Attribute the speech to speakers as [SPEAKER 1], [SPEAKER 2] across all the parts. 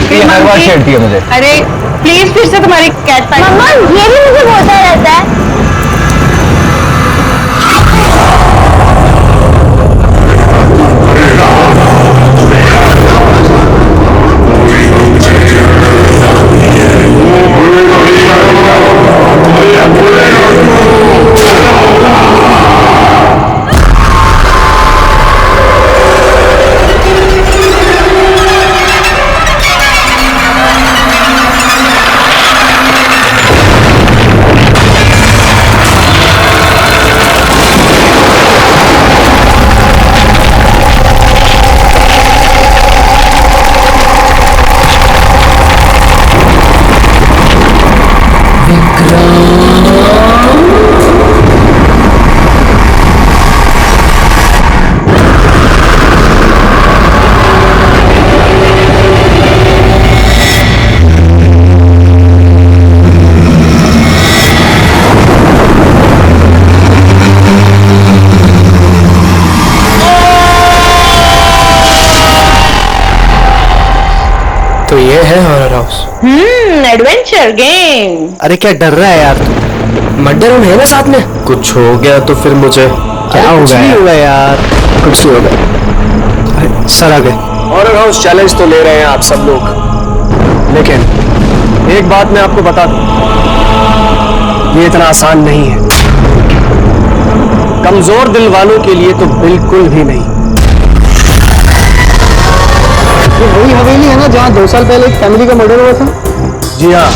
[SPEAKER 1] हर बार छेड़ती है मुझे।
[SPEAKER 2] अरे प्लीज फिर से तुम्हारी कैट फाइट।
[SPEAKER 3] मम्मा ये भी मुझे बोलता रहता है।
[SPEAKER 4] तो ये है हॉरर हाउस।
[SPEAKER 2] Adventure game.
[SPEAKER 4] अरे क्या डर रहा है यार तू? मर्डर हम है ना साथ में। कुछ हो गया तो फिर मुझे क्या हो गया? हुआ यार, कुछ नहीं होगा। सर आ गए।
[SPEAKER 5] हॉरर हाउस चैलेंज तो ले रहे हैं आप सब लोग, लेकिन एक बात मैं आपको बता दूं, ये इतना आसान नहीं है। कमजोर दिल वालों के लिए तो बिल्कुल भी नहीं।
[SPEAKER 4] ये वही हवेली है ना जहाँ 2 साल पहले एक फैमिली का मर्डर हुआ था?
[SPEAKER 5] जी हाँ,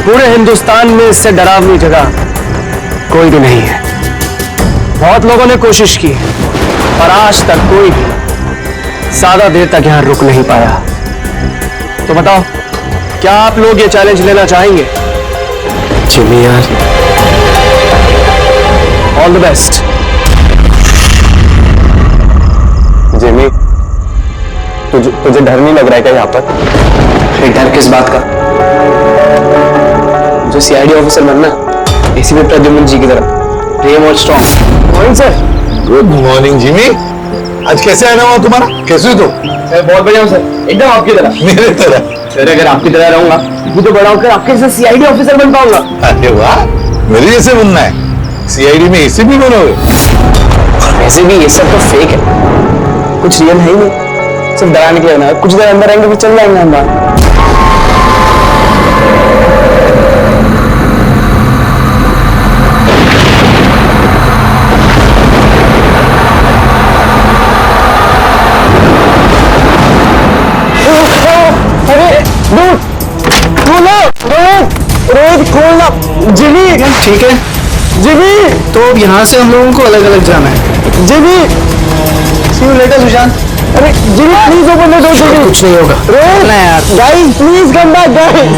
[SPEAKER 5] पूरे हिंदुस्तान में इससे डरावनी जगह कोई भी नहीं है। बहुत लोगों ने कोशिश की पर आज तक कोई भी ज्यादा देर तक यहां रुक नहीं पाया। तो बताओ, क्या आप लोग ये चैलेंज लेना चाहेंगे?
[SPEAKER 4] जिमी यार,
[SPEAKER 5] ऑल द बेस्ट।
[SPEAKER 1] जिमी, तुझे डर नहीं लग रहा है क्या यहाँ पर?
[SPEAKER 5] डर किस बात का? जो सीआईडी ऑफिसर बनना, एसीपी प्रद्युम्न जी की तरह प्रेम और strong. Morning sir.
[SPEAKER 6] Good morning Jimmy. आज कैसे आना हुआ तुम्हारा? कैसे हो तुम?
[SPEAKER 5] बहुत बढ़िया हूँ सर, एकदम आपकी तरह।
[SPEAKER 6] मेरे तरह?
[SPEAKER 5] सर अगर आपकी तरह रहूंगा तो बड़ा होकर आपके जैसे सीआईडी ऑफिसर बन पाऊंगा।
[SPEAKER 6] अरे वाह, मेरे जैसे बनना है। सीआईडी में एसीपी बनोगे?
[SPEAKER 5] वैसे भी ये सब तो फेक है, कुछ रियल है ही नहीं। सिर्फ डराने के लिए ना, कुछ देर अंदर आएंगे फिर चल जाएंगे हम बाहर। रोहित खोलना। जिमी
[SPEAKER 4] ठीक है।
[SPEAKER 5] जिमी,
[SPEAKER 4] तो अब यहाँ से हम लोगों को अलग अलग जाना है।
[SPEAKER 5] Jimmy,
[SPEAKER 4] see you later Sushant.
[SPEAKER 5] अरे Jimmy please open the door. Jimmy
[SPEAKER 4] कुछ नहीं होगा।
[SPEAKER 5] रोहित
[SPEAKER 4] ना यार,
[SPEAKER 5] guys please come back guys.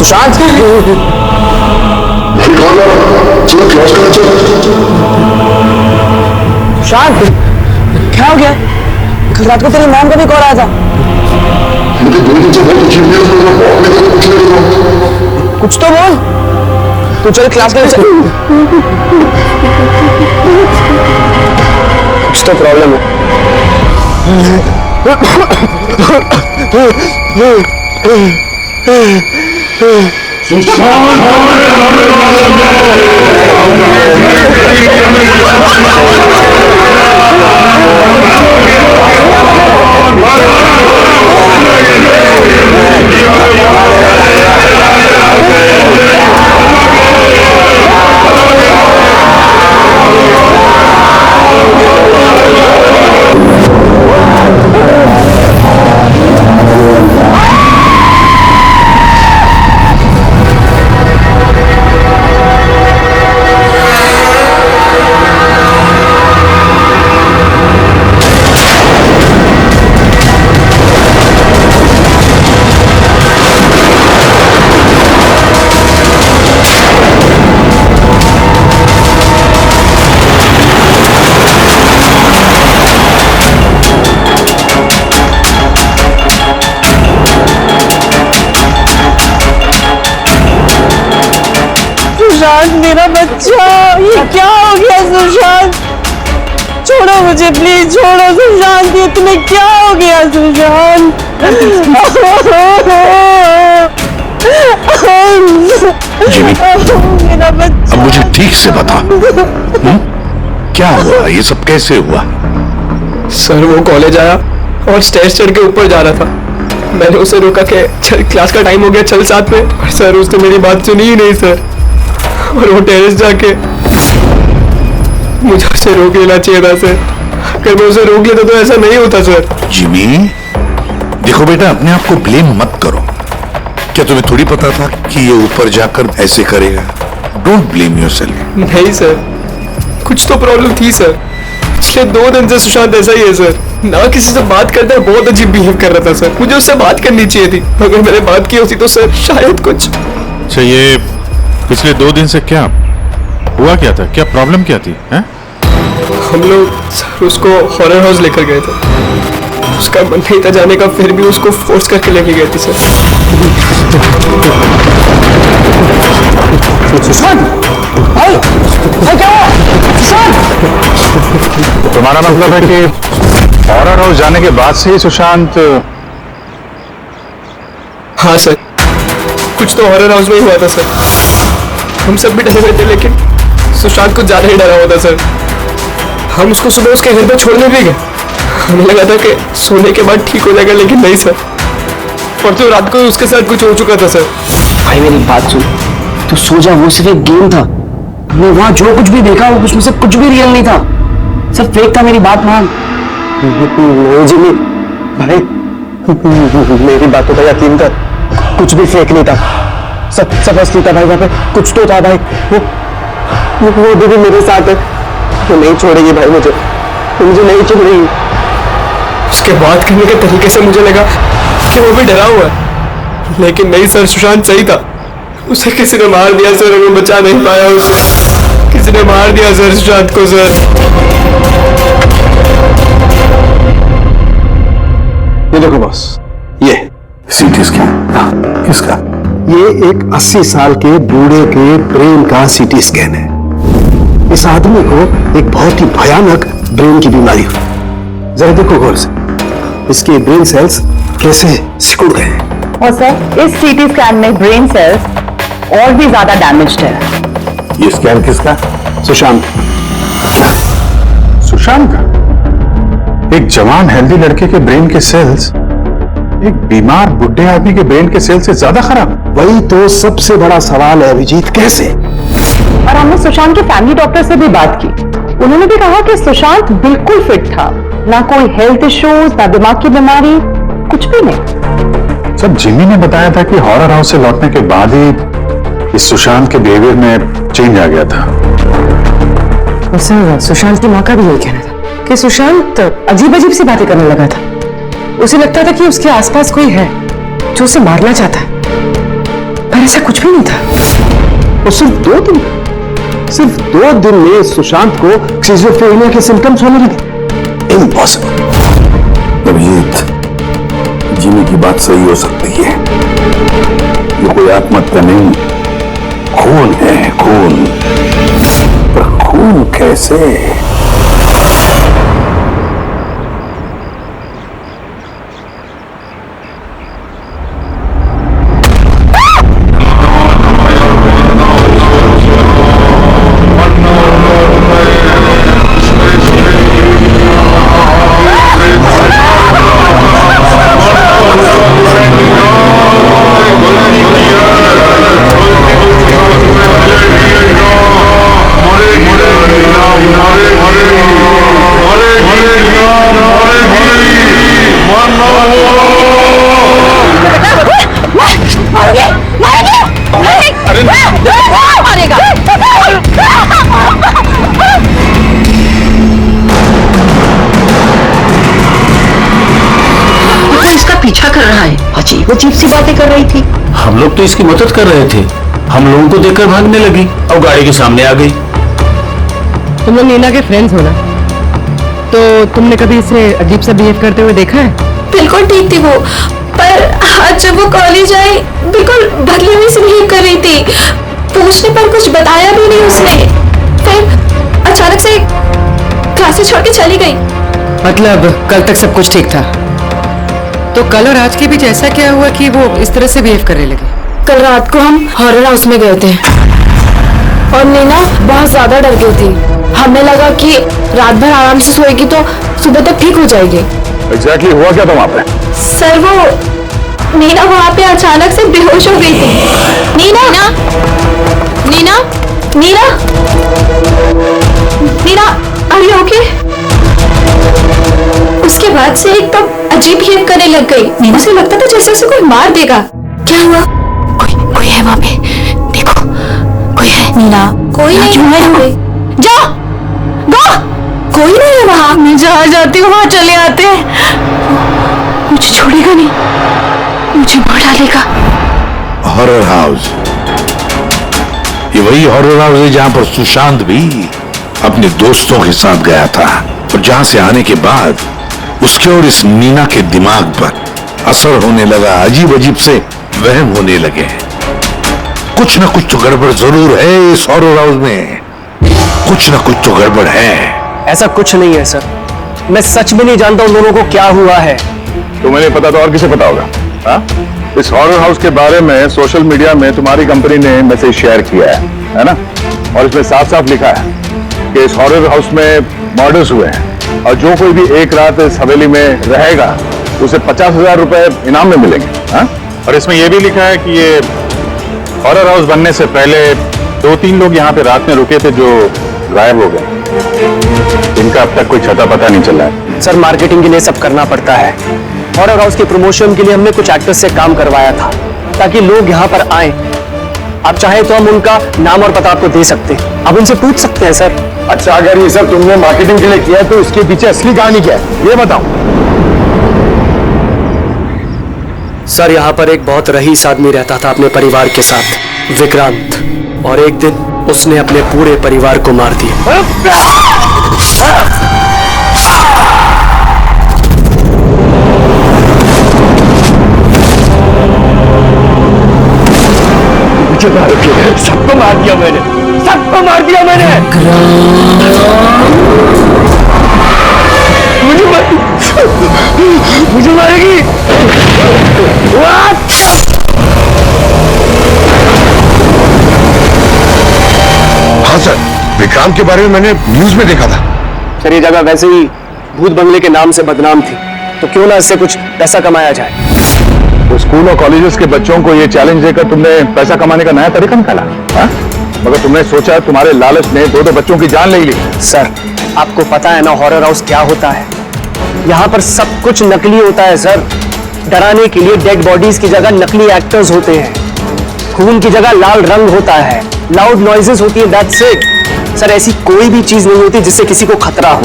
[SPEAKER 4] Sushant Sushant क्या हो गया? कल रात को तेरी मॉम का भी कॉल आया था। कुछ तो बोल। तू चल क्लास में चल। कुछ तो प्रॉब्लम है।
[SPEAKER 2] सुशांत मेरा बच्चा, ये क्या हो गया सुशांत? छोड़ो मुझे प्लीज, छोड़ो सुशांत, ये तुम्हें क्या हो गया सुशांत?
[SPEAKER 6] जिमी,
[SPEAKER 2] मेरा बच्चा।
[SPEAKER 6] अब मुझे ठीक से बता, क्या हुआ? ये सब कैसे हुआ?
[SPEAKER 4] सर वो कॉलेज आया और स्टेज चढ़ के ऊपर जा रहा था। मैंने उसे रोका कि चल क्लास का टाइम हो गया, चल साथ में। पर सर उसने मेरी बात सुनी ही नहीं सर। और वो टेरेस जाके मुझे उसे रोक लेना चाहिए था सर। अगर मैं उसे रोक लेता तो ऐसा नहीं होता सर।
[SPEAKER 6] जिमी, देखो बेटा, अपने आप को ब्लेम मत करो। क्या तुम्हें थोड़ी पता था कि ये ऊपर जाकर ऐसे करेगा? Don't blame yourself.
[SPEAKER 4] नहीं सर, कुछ तो प्रॉब्लम थी सर। पिछले 2 दिन से सुशांत ऐसा ही है सर। ना किसी से बात करता है, बहुत अजीब बिहेव कर रहा था सर। मुझे उससे बात करनी चाहिए थी। अगर मैंने बात की होती तो सर शायद कुछ।
[SPEAKER 7] अच्छा, ये पिछले 2 दिन से क्या हुआ? क्या था? क्या प्रॉब्लम क्या थी? हैं?
[SPEAKER 4] हम लोग सर उसको हॉरर हाउस लेकर गए थे। उसका मन नहीं था जाने का, फिर भी उसको फोर्स करके लेके गए थे सर।
[SPEAKER 7] तुम्हारा मतलब है कि हॉरर हाउस जाने के बाद से ही सुशांत?
[SPEAKER 4] हाँ सर, कुछ तो हॉरर हाउस में ही हुआ था सर। हम सब भी डरे हुए थे, लेकिन सुशांत कुछ ज्यादा ही डरा हुआ था सर। हम उसको सुबह उसके घर पे छोड़ने भी गए। हमें लगा था कि सोने के बाद ठीक हो जाएगा, लेकिन नहीं सर। परसों रात को उसके साथ कुछ हो चुका था सर।
[SPEAKER 5] भाई मेरी बात सुन, तू सो जा, वो सिर्फ एक गेम था। हमने वहां जो कुछ भी देखा उसमें से कुछ भी रियल नहीं था, सब फेक था। मेरी बात मान।
[SPEAKER 1] नहीं जिमी भाई, मेरी बातों का यकीन कर, कुछ भी फेक नहीं था, सब असली था भाई। वहां पे कुछ तो था भाई। वो अभी भी मेरे साथ है, वो नहीं छोड़ेगी भाई मुझे नहीं छोड़ेगी।
[SPEAKER 4] उसके बात करने के तरीके से मुझे लगा कि वो भी डरा हुआ है, लेकिन नहीं सर, सुशांत सही था। उसे किसी ने मार दिया सर, मैं बचा नहीं पाया उसे। किसी ने मार दिया सर सुशांत को सर।
[SPEAKER 1] ये देखो बॉस, ये
[SPEAKER 6] सीटी स्कैन किसका?
[SPEAKER 8] ये एक 80 साल के बूढ़े के ब्रेन का सीटी स्कैन है। इस आदमी को एक बहुत ही भयानक ब्रेन की बीमारी हुई। जरा देखो गौर से, इसके ब्रेन सेल्स कैसे सिकुड़ गए हैं।
[SPEAKER 2] और सर इस सीटी स्कैन में ब्रेन सेल्स और भी ज्यादा डैमेज्ड है।
[SPEAKER 6] ये स्कैन किसका?
[SPEAKER 8] सुशांत।
[SPEAKER 7] सुशांत का? एक जवान हेल्दी लड़के के ब्रेन के सेल्स एक बीमार बुढ़े आदमी के ब्रेन के सेल से ज्यादा खराब?
[SPEAKER 8] वही तो सबसे बड़ा सवाल है अभिजीत, कैसे?
[SPEAKER 2] और हमने सुशांत के फैमिली डॉक्टर से भी बात की। उन्होंने भी कहा कि सुशांत बिल्कुल फिट था, ना कोई हेल्थ इश्यूज, ना दिमाग की बीमारी, कुछ भी नहीं।
[SPEAKER 7] सब जिमी ने बताया था कि हॉरर हाउस से लौटने के बाद ही इस सुशांत के बिहेवियर में चेंज आ गया था।
[SPEAKER 5] सर सुशांत की माँ का भी यही कहना था कि सुशांत अजीब अजीब सी बातें करने लगा था। उसे लगता था कि उसके आसपास कोई है जो उसे मारना चाहता है, पर
[SPEAKER 2] सर ऐसा कुछ भी नहीं था।
[SPEAKER 8] और सिर्फ 2 दिन में सुशांत को सिजोफ्रेनिया के सिम्टम्स होने लगे। इम्पॉसिबल।
[SPEAKER 6] अभिजीत, जिमी की बात सही हो सकती है। ये कोई आत्महत्या नहीं, खून है खून। पर खून कैसे?
[SPEAKER 2] पीछा कर रहा है। अजीब सी बातें कर रही थी।
[SPEAKER 9] हम लोग तो इसकी मदद कर रहे थे, हम लोगों को देखकर भागने लगी और गाड़ी के सामने आ गई।
[SPEAKER 2] तुम लोग नीना के फ्रेंड्स हो ना, तो तुमने कभी इसे अजीब सा बिहेव करते हुए देखा है?
[SPEAKER 3] बिल्कुल ठीक थी वो, पर आज जब वो कॉलेज आई बिल्कुल बदले से बिहेव कर रही थी। पूछने पर कुछ बताया भी नहीं उसने। फिर अचानक से क्लासेस छोड़ के चली गई।
[SPEAKER 2] मतलब कल तक सब कुछ ठीक था, तो कल और आज के बीच ऐसा क्या हुआ कि वो इस तरह से बिहेव करने लगे?
[SPEAKER 3] कल रात को हम हॉरर हाउस में गए थे और नीना बहुत ज्यादा डर गई थी। हमें लगा कि रात भर आराम से सोएगी तो सुबह तक ठीक हो जाएगी।
[SPEAKER 7] एग्जैक्टली हुआ क्या था वहां पे?
[SPEAKER 3] सर वो नीना वहां पे अचानक से बेहोश हो गई थी। Neena Neena Neena Neena are you okay? उसके बाद से एकदम अजीब बिहेव करने लग गई। उसे लगता था जैसे उसे कोई मार देगा। क्या हुआ? कोई है वहां पे, देखो कोई है। नीना कोई नहीं है। जा कोई नहीं है वहां। मैं जहाँ जाती हूँ वहां चले आते हैं। मुझे छोड़ेगा नहीं, मुझे मार डालेगा।
[SPEAKER 6] हॉरर हाउस, ये वही हॉरर हाउस है जहां पर सुशांत भी अपने दोस्तों के साथ गया था और जहां से आने के बाद उसके और इस नीना के दिमाग पर असर होने लगा। अजीब अजीब से वहम होने लगे। कुछ ना कुछ तो गड़बड़ जरूर है इस हॉरर हाउस में, कुछ ना कुछ तो गड़बड़ है।
[SPEAKER 5] ऐसा कुछ नहीं है सर, मैं सच में नहीं जानता उन दोनों को क्या हुआ है।
[SPEAKER 7] तुम्हें नहीं पता तो और किसे पता होगा? हाँ? इस हॉरर हाउस के बारे में सोशल मीडिया में तुम्हारी कंपनी ने मैसेज शेयर किया है ना? और इसमें साफ साफ लिखा है कि इस हॉरर हाउस में मर्डर्स हुए हैं और जो कोई भी एक रात इस हवेली में रहेगा उसे 50,000 रुपए इनाम में मिलेंगे। हाँ? और इसमें यह भी लिखा है कि ये हॉरर हाउस बनने से पहले 2-3 लोग यहाँ पे रात में रुके थे जो गायब हो गए। इनका अब तक कोई छता पता नहीं चला है।
[SPEAKER 5] सर मार्केटिंग के लिए सब करना पड़ता है। हॉरर हाउस के प्रमोशन के लिए हमने कुछ एक्टर्स से काम करवाया था ताकि लोग यहाँ पर आए। आप चाहे तो हम उनका नाम और पता आपको दे सकते हैं, आप उनसे पूछ सकते हैं सर।
[SPEAKER 7] अच्छा, अगर ये सब तुमने मार्केटिंग के लिए किया है तो इसके पीछे असली कहानी क्या है ये बताओ।
[SPEAKER 5] सर यहाँ पर एक बहुत रईस आदमी रहता था अपने परिवार के साथ, विक्रांत, और एक दिन उसने अपने पूरे परिवार को मार दिया। सबको मार दिया मैंने, सबको मार दिया मैंने। मुझे मारेगी।
[SPEAKER 6] हाँ सर, विक्रांत के बारे में मैंने न्यूज में देखा था।
[SPEAKER 5] सर ये जगह वैसे ही भूत बंगले के नाम से बदनाम थी, तो क्यों ना इससे कुछ पैसा कमाया जाए।
[SPEAKER 7] तो स्कूल और कॉलेजेस के बच्चों को ये चैलेंज देकर तुमने पैसा कमाने का नया तरीका निकाला। हाँ? मगर तुमने सोचा तुम्हारे लालच ने 2 बच्चों की जान ले ली।
[SPEAKER 5] सर आपको पता है ना हॉरर हाउस क्या होता है? यहाँ पर सब कुछ नकली होता है सर। डराने के लिए डेड बॉडीज की जगह नकली एक्टर्स होते हैं, खून की जगह लाल रंग होता है, लाउड नॉइजेस होती है, दैट्स इट। सर ऐसी कोई भी चीज नहीं होती जिससे किसी को खतरा हो।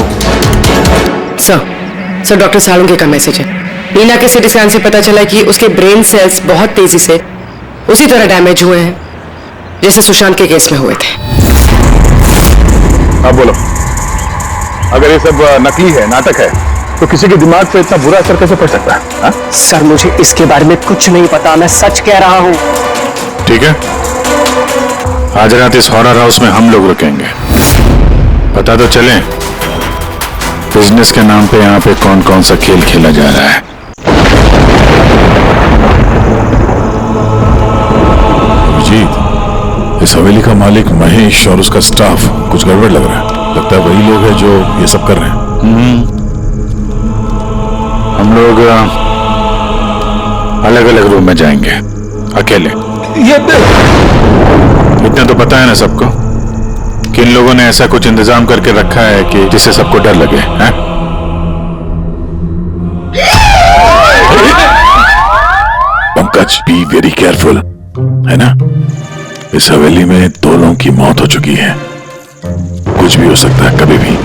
[SPEAKER 10] सर डॉक्टर सालुंके का मैसेज है। नीना के सीटी स्कैन से पता चला कि उसके ब्रेन सेल्स बहुत तेजी से उसी तरह डैमेज हुए हैं जैसे सुशांत के केस में हुए थे।
[SPEAKER 7] अब बोलो, अगर ये सब नकली है, नाटक है, तो किसी के दिमाग पे इतना बुरा असर कैसे पड़ सकता है? हा?
[SPEAKER 5] सर मुझे इसके बारे में कुछ नहीं पता, मैं सच कह रहा हूं।
[SPEAKER 6] ठीक है, आज रात इस हॉरर हाउस में हम लोग रुकेंगे। पता तो चले बिजनेस के नाम पे यहाँ पे कौन कौन सा खेल खेला जा रहा है। अभिजीत, इस हवेली का मालिक महेश और उसका स्टाफ कुछ गड़बड़ लग रहा है। लगता है वही लोग हैं जो ये सब कर रहे हैं। हम लोग अलग अलग रूम में जाएंगे, अकेले। इतना तो पता है ना सबको कि इन लोगों ने ऐसा कुछ इंतजाम करके रखा है कि जिससे सबको डर लगे, हैं? पंकज, बी वेरी केयरफुल, है ना? इस हवेली में 2 लोगों की मौत हो चुकी है, कुछ भी हो सकता है कभी भी,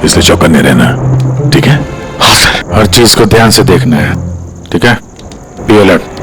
[SPEAKER 6] इसलिए चौकन्ने रहना, ठीक है? हाँ सर। हर चीज को ध्यान से देखना है, ठीक है? Be alert.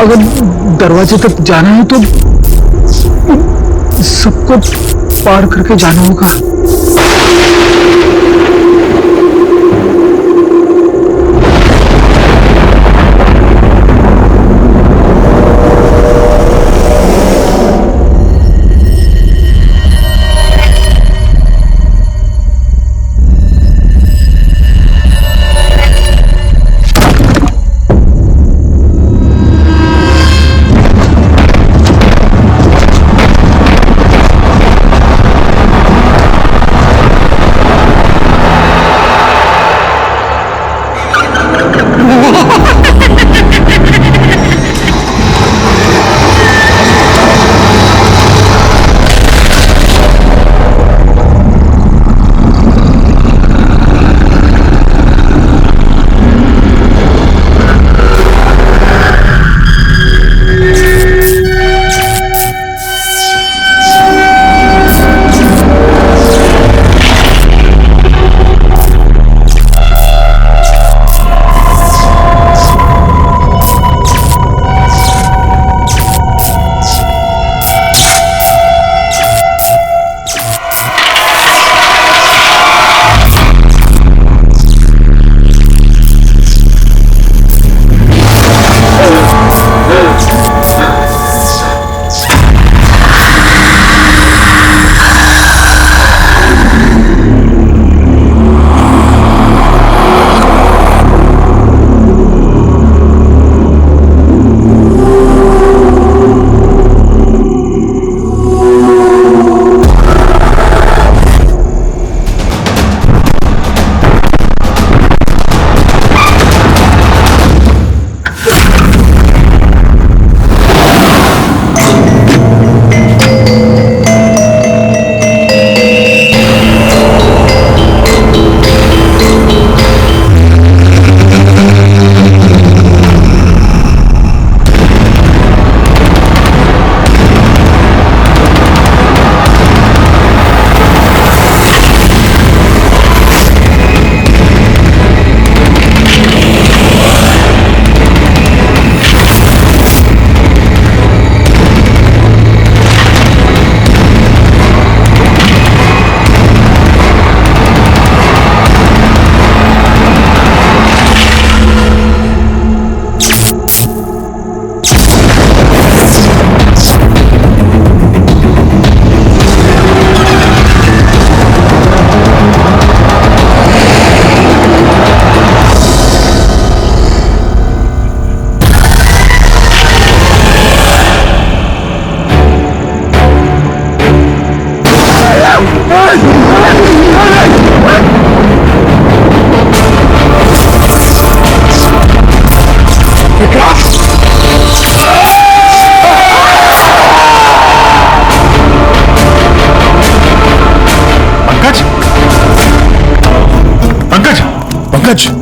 [SPEAKER 8] अगर दरवाजे तक जाना है तो सबको पार करके जाना होगा।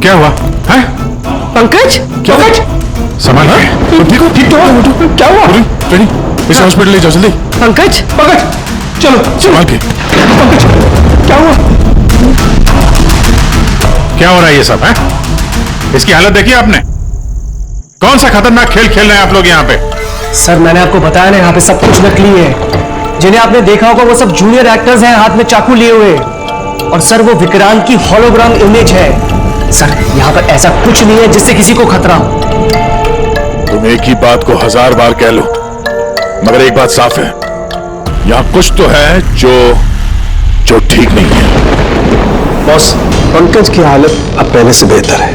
[SPEAKER 6] क्या हुआ है?
[SPEAKER 10] पंकज,
[SPEAKER 6] क्या
[SPEAKER 10] पंकज,
[SPEAKER 6] संभाल के ठीक ठीक तो हो? क्या हुआ? रेडी इसे हॉस्पिटल ले जाओ जल्दी।
[SPEAKER 10] पंकज,
[SPEAKER 5] पंकज, चलो
[SPEAKER 6] संभाल के।
[SPEAKER 5] पंकज, क्या हुआ?
[SPEAKER 6] क्या हो रहा है ये सब है? इसकी हालत देखी आपने? कौन सा खतरनाक खेल खेल रहे हैं आप लोग यहाँ पे?
[SPEAKER 5] सर मैंने आपको बताया ना, यहाँ पे सब कुछ नकली है। जिन्हें आपने देखा होगा वो सब जूनियर एक्टर्स हैं, हाथ में चाकू लिए हुए। और सर वो विक्रांत की होलोग्राम इमेज है। सर यहाँ पर ऐसा कुछ नहीं है जिससे किसी को खतरा हो।
[SPEAKER 6] तुम एक ही बात को 1000 बार कह लो, मगर एक बात साफ है, यहाँ कुछ तो है जो ठीक नहीं है।
[SPEAKER 8] बॉस, पंकज की हालत अब पहले से बेहतर है।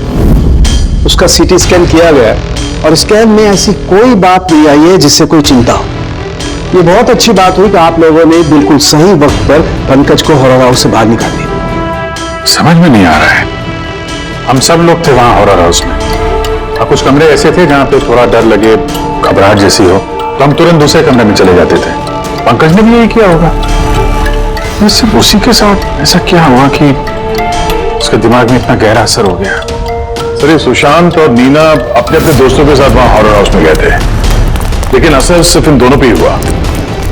[SPEAKER 8] उसका सीटी स्कैन किया गया है और स्कैन में ऐसी कोई बात नहीं आई है जिससे कोई चिंता हो। ये बहुत अच्छी बात हुई कि आप लोगों ने बिल्कुल सही वक्त पर पंकज को हॉरर हाउस से बाहर निकाल दिया।
[SPEAKER 7] समझ में नहीं आ रहा है। हम सब लोग थे वहां हॉरर हाउस में, और कुछ कमरे ऐसे थे जहां पे थोड़ा डर लगे, घबराहट जैसी हो, तो हम तुरंत दूसरे कमरे में चले जाते थे। पंकज ने भी यही किया होगा। सिर्फ उसी के साथ ऐसा क्या हुआ कि उसके दिमाग में इतना गहरा असर हो गया? सर ये सुशांत और नीना अपने अपने दोस्तों के साथ वहां हॉरर हाउस में गए थे, लेकिन असर सिर्फ इन दोनों पे ही हुआ।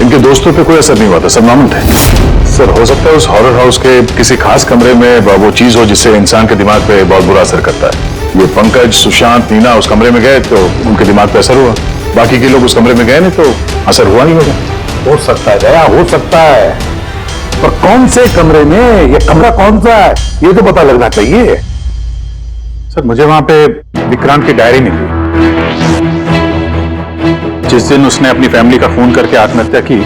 [SPEAKER 7] इनके दोस्तों पे कोई असर नहीं हुआ था, सब मामूल थे। सर हो सकता है उस हॉरर हाउस के किसी खास कमरे में वो चीज हो जिससे इंसान के दिमाग पे बहुत बुरा असर करता है। ये पंकज, सुशांत, नीना उस कमरे में गए तो उनके दिमाग पे असर हुआ, बाकी के लोग उस कमरे में गए नहीं तो असर हुआ नहीं होगा।
[SPEAKER 11] हो सकता है दया, हो सकता है, पर कौन से कमरे में, ये कमरा कौन सा है ये तो पता लगना चाहिए।
[SPEAKER 7] सर मुझे वहां पे विक्रांत की डायरी मिली। जिस दिन उसने अपनी फैमिली का फोन करके आत्महत्या की,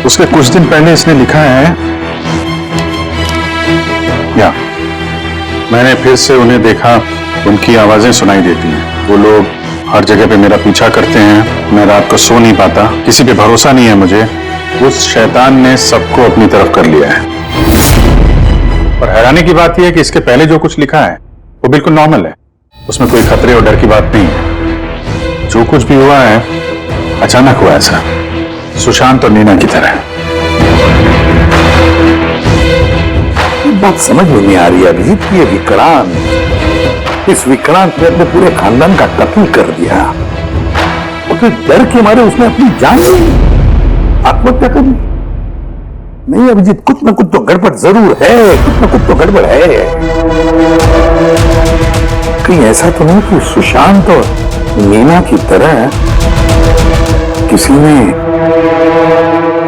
[SPEAKER 7] उसके कुछ दिन पहले इसने लिखा है, या मैंने फिर से उन्हें देखा, उनकी आवाजें सुनाई देती हैं। वो लोग हर जगह पे मेरा पीछा करते हैं, मैं रात को सो नहीं पाता, किसी पे भरोसा नहीं है मुझे। उस शैतान ने सबको अपनी तरफ कर लिया है। और हैरानी की बात यह है कि इसके पहले जो कुछ लिखा है वो बिल्कुल नॉर्मल है, उसमें कोई खतरे और डर की बात नहीं है। जो कुछ भी हुआ है अचानक हुआ है सर, सुशांत और नीना की तरह।
[SPEAKER 11] बात समझ में नहीं आ रही अभिजीत, ये विक्रांत, इस विक्रांत ने अपने पूरे खानदान का कत्ल कर दिया और फिर डर के मारे उसने अपनी जान आत्महत्या कर ली। नहीं अभिजीत, कुछ ना कुछ तो गड़बड़ जरूर है, कुछ ना कुछ तो गड़बड़ है। कहीं ऐसा तो नहीं कि सुशांत और नीना की तरह किसी ने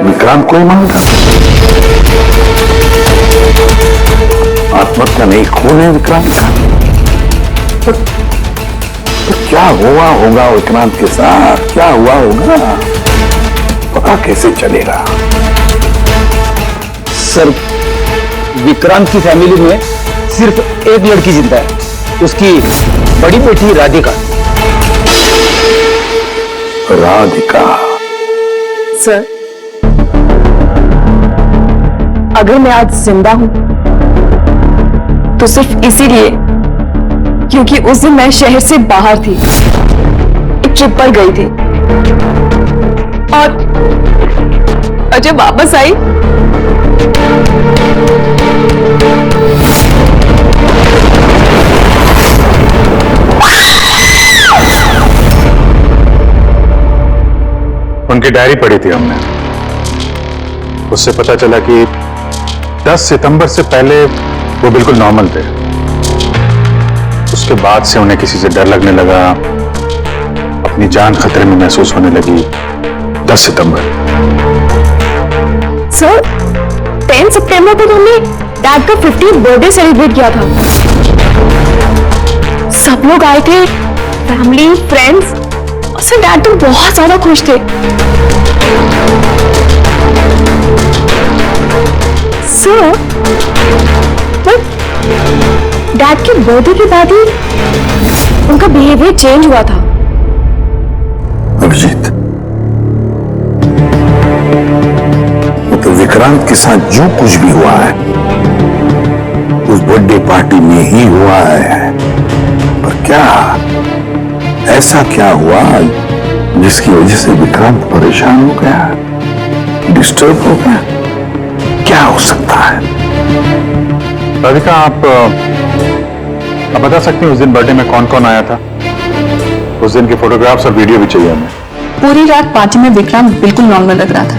[SPEAKER 11] विक्रांत को ही मार डाला? आत्महत्या नहीं, खून है विक्रांत का। तो क्या हुआ होगा विक्रांत के साथ, क्या हुआ होगा, पता कैसे चलेगा?
[SPEAKER 8] सर विक्रांत की फैमिली में सिर्फ एक लड़की जिंदा है, उसकी बड़ी बेटी राधिका।
[SPEAKER 11] राधिका?
[SPEAKER 2] सर, अगर मैं आज जिंदा हूं तो सिर्फ इसीलिए क्योंकि उस दिन मैं शहर से बाहर थी, एक ट्रिप पर गई थी और जब वापस आई
[SPEAKER 7] उनकी डायरी पढ़ी थी हमने, उससे पता चला कि 10 सितंबर से पहले वो बिल्कुल नॉर्मल थे। उसके बाद से उन्हें किसी से डर लगने लगा, अपनी जान खतरे में महसूस होने लगी। 10 सितंबर।
[SPEAKER 2] सर, 10 सितंबर को हमने डैड का 50th बर्थडे सेलिब्रेट किया था। सब लोग आए थे, फैमिली, फ्रेंड्स, और सर डैड तो बहुत ज्यादा खुश थे। सर, डैड के बर्थडे के बाद ही उनका बिहेवियर चेंज हुआ था।
[SPEAKER 11] अभिजीत, तो विक्रांत के साथ जो कुछ भी हुआ है उस बर्थडे पार्टी में ही हुआ है, पर क्या ऐसा क्या हुआ जिसकी वजह से विक्रांत परेशान हो गया, डिस्टर्ब हो गया? क्या हो सकता है?
[SPEAKER 7] राधिका, आप आप बता सकते हैं उस दिन बर्थडे में कौन कौन आया था? उस दिन के फोटोग्राफ्स और वीडियो भी चाहिए हमें।
[SPEAKER 3] पूरी रात पार्टी में विक्रांत बिल्कुल नॉर्मल लग रहा था,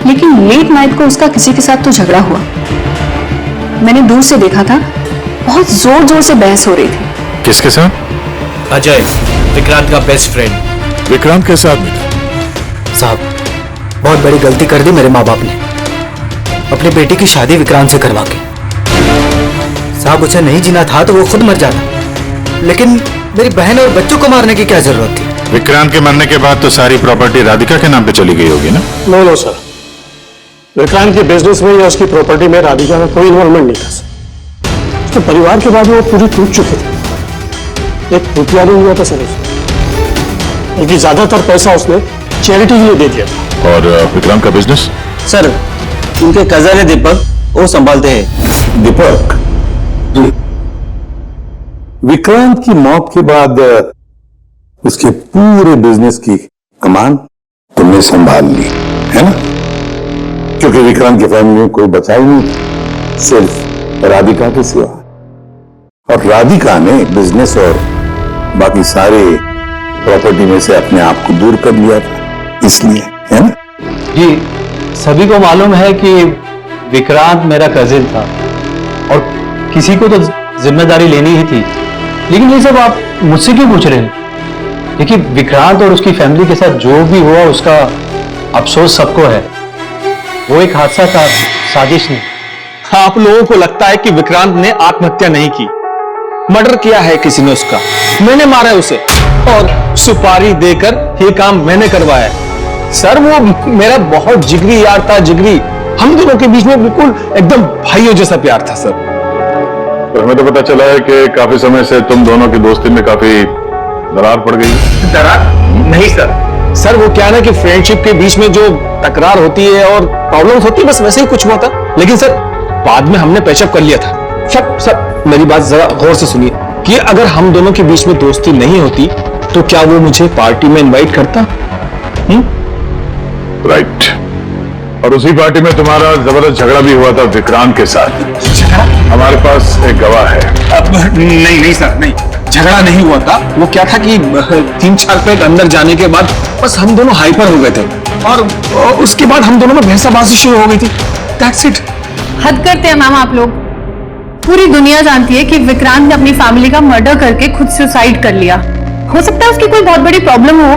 [SPEAKER 3] लेकिन लेट नाइट को उसका किसी के साथ तो झगड़ा हुआ। मैंने दूर से देखा था, बहुत जोर जोर से बहस हो रही थी।
[SPEAKER 6] किसके साथ?
[SPEAKER 4] अजय, विक्रांत का बेस्ट फ्रेंड।
[SPEAKER 6] विक्रांत के साथ भी?
[SPEAKER 5] साहब, बहुत बड़ी गलती कर दी मेरे माँ बाप ने, अपनी बेटी की शादी विक्रांत से करवा के। साहब, उसे नहीं जीना था तो वो खुद मर जाता, लेकिन मेरी बहन और बच्चों को मारने की क्या जरूरत थी?
[SPEAKER 6] विक्रांत के मरने के बाद तो सारी प्रॉपर्टी राधिका के नाम पे चली गई होगी ना?
[SPEAKER 8] नो सर, विक्रांत के बिजनेस में या उसकी प्रॉपर्टी में राधिका का कोई इन्वॉल्वमेंट नहीं था सर। उसके परिवार के बाद वो पूरी टूट चुके थे। एक रुपया नहीं हुआ था सर उसमें, बल्कि ज्यादातर पैसा उसने चैरिटी के लिए दे दिया था।
[SPEAKER 6] और विक्रांत का बिजनेस?
[SPEAKER 1] सर, उनके कजन है दीपक, वो संभालते हैं।
[SPEAKER 11] दीपक जी, विक्रांत की मौत के बाद उसके पूरे बिजनेस की कमान तुमने संभाल ली है ना? क्योंकि विक्रांत की फैमिली में कोई बचा ही नहीं, सिर्फ राधिका के सिवा। और राधिका ने बिजनेस और बाकी सारे प्रॉपर्टी में से अपने आप को दूर कर लिया था, इसलिए, है ना?
[SPEAKER 9] जी, सभी को मालूम है कि विक्रांत मेरा कजिन था और किसी को तो जिम्मेदारी लेनी ही थी, लेकिन ये सब आप मुझसे क्यों पूछ रहे हैं? देखिए, विक्रांत और उसकी फैमिली के साथ जो भी हुआ उसका अफसोस सबको है। वो एक हादसा था, साजिश नहीं।
[SPEAKER 1] आप लोगों को लगता है कि विक्रांत ने आत्महत्या नहीं की, मर्डर किया है किसी ने उसका। मैंने मारा है उसे और सुपारी देकर ये काम मैंने करवाया है। सर, वो मेरा बहुत जिगरी यार था, जिगरी। हम दोनों के बीच में बिल्कुल एकदम भाइयों जैसा प्यार था सर।
[SPEAKER 7] तो हमें तो पता चला है कि काफी समय से तुम दोनों की दोस्ती में काफी दरार पड़ गई।
[SPEAKER 1] दरार नहीं सर। सर, वो क्या है ना कि फ्रेंडशिप के बीच में जो तकरार होती है और प्रॉब्लम्स होती है, बस वैसे ही कुछ हुआ था। लेकिन सर, बाद में हमने पैचअप कर लिया था। सर, मेरी बात जरा गौर से सुनिए कि अगर हम दोनों के बीच में दोस्ती नहीं होती तो क्या वो मुझे पार्टी में इनवाइट करता?
[SPEAKER 7] राइट। और उसी पार्टी में तुम्हारा जबरदस्त झगड़ा भी हुआ था विक्रांत के साथ। हमारे पास एक गवाह है।
[SPEAKER 1] नहीं सर, नहीं, झगड़ा नहीं हुआ था। वो क्या था कि 3-4 पैक अंदर जाने के बाद बस हम दोनों हाइपर हो गए थे और उसके बाद हम दोनों में बहसाबाजी शुरू हो गई थी। That's it.
[SPEAKER 3] हद करते हैं मैम आप लोग। पूरी दुनिया जानती है कि विक्रांत ने अपनी फैमिली का मर्डर करके खुद सुसाइड कर लिया। हो सकता है उसकी कोई बहुत बड़ी प्रॉब्लम हो,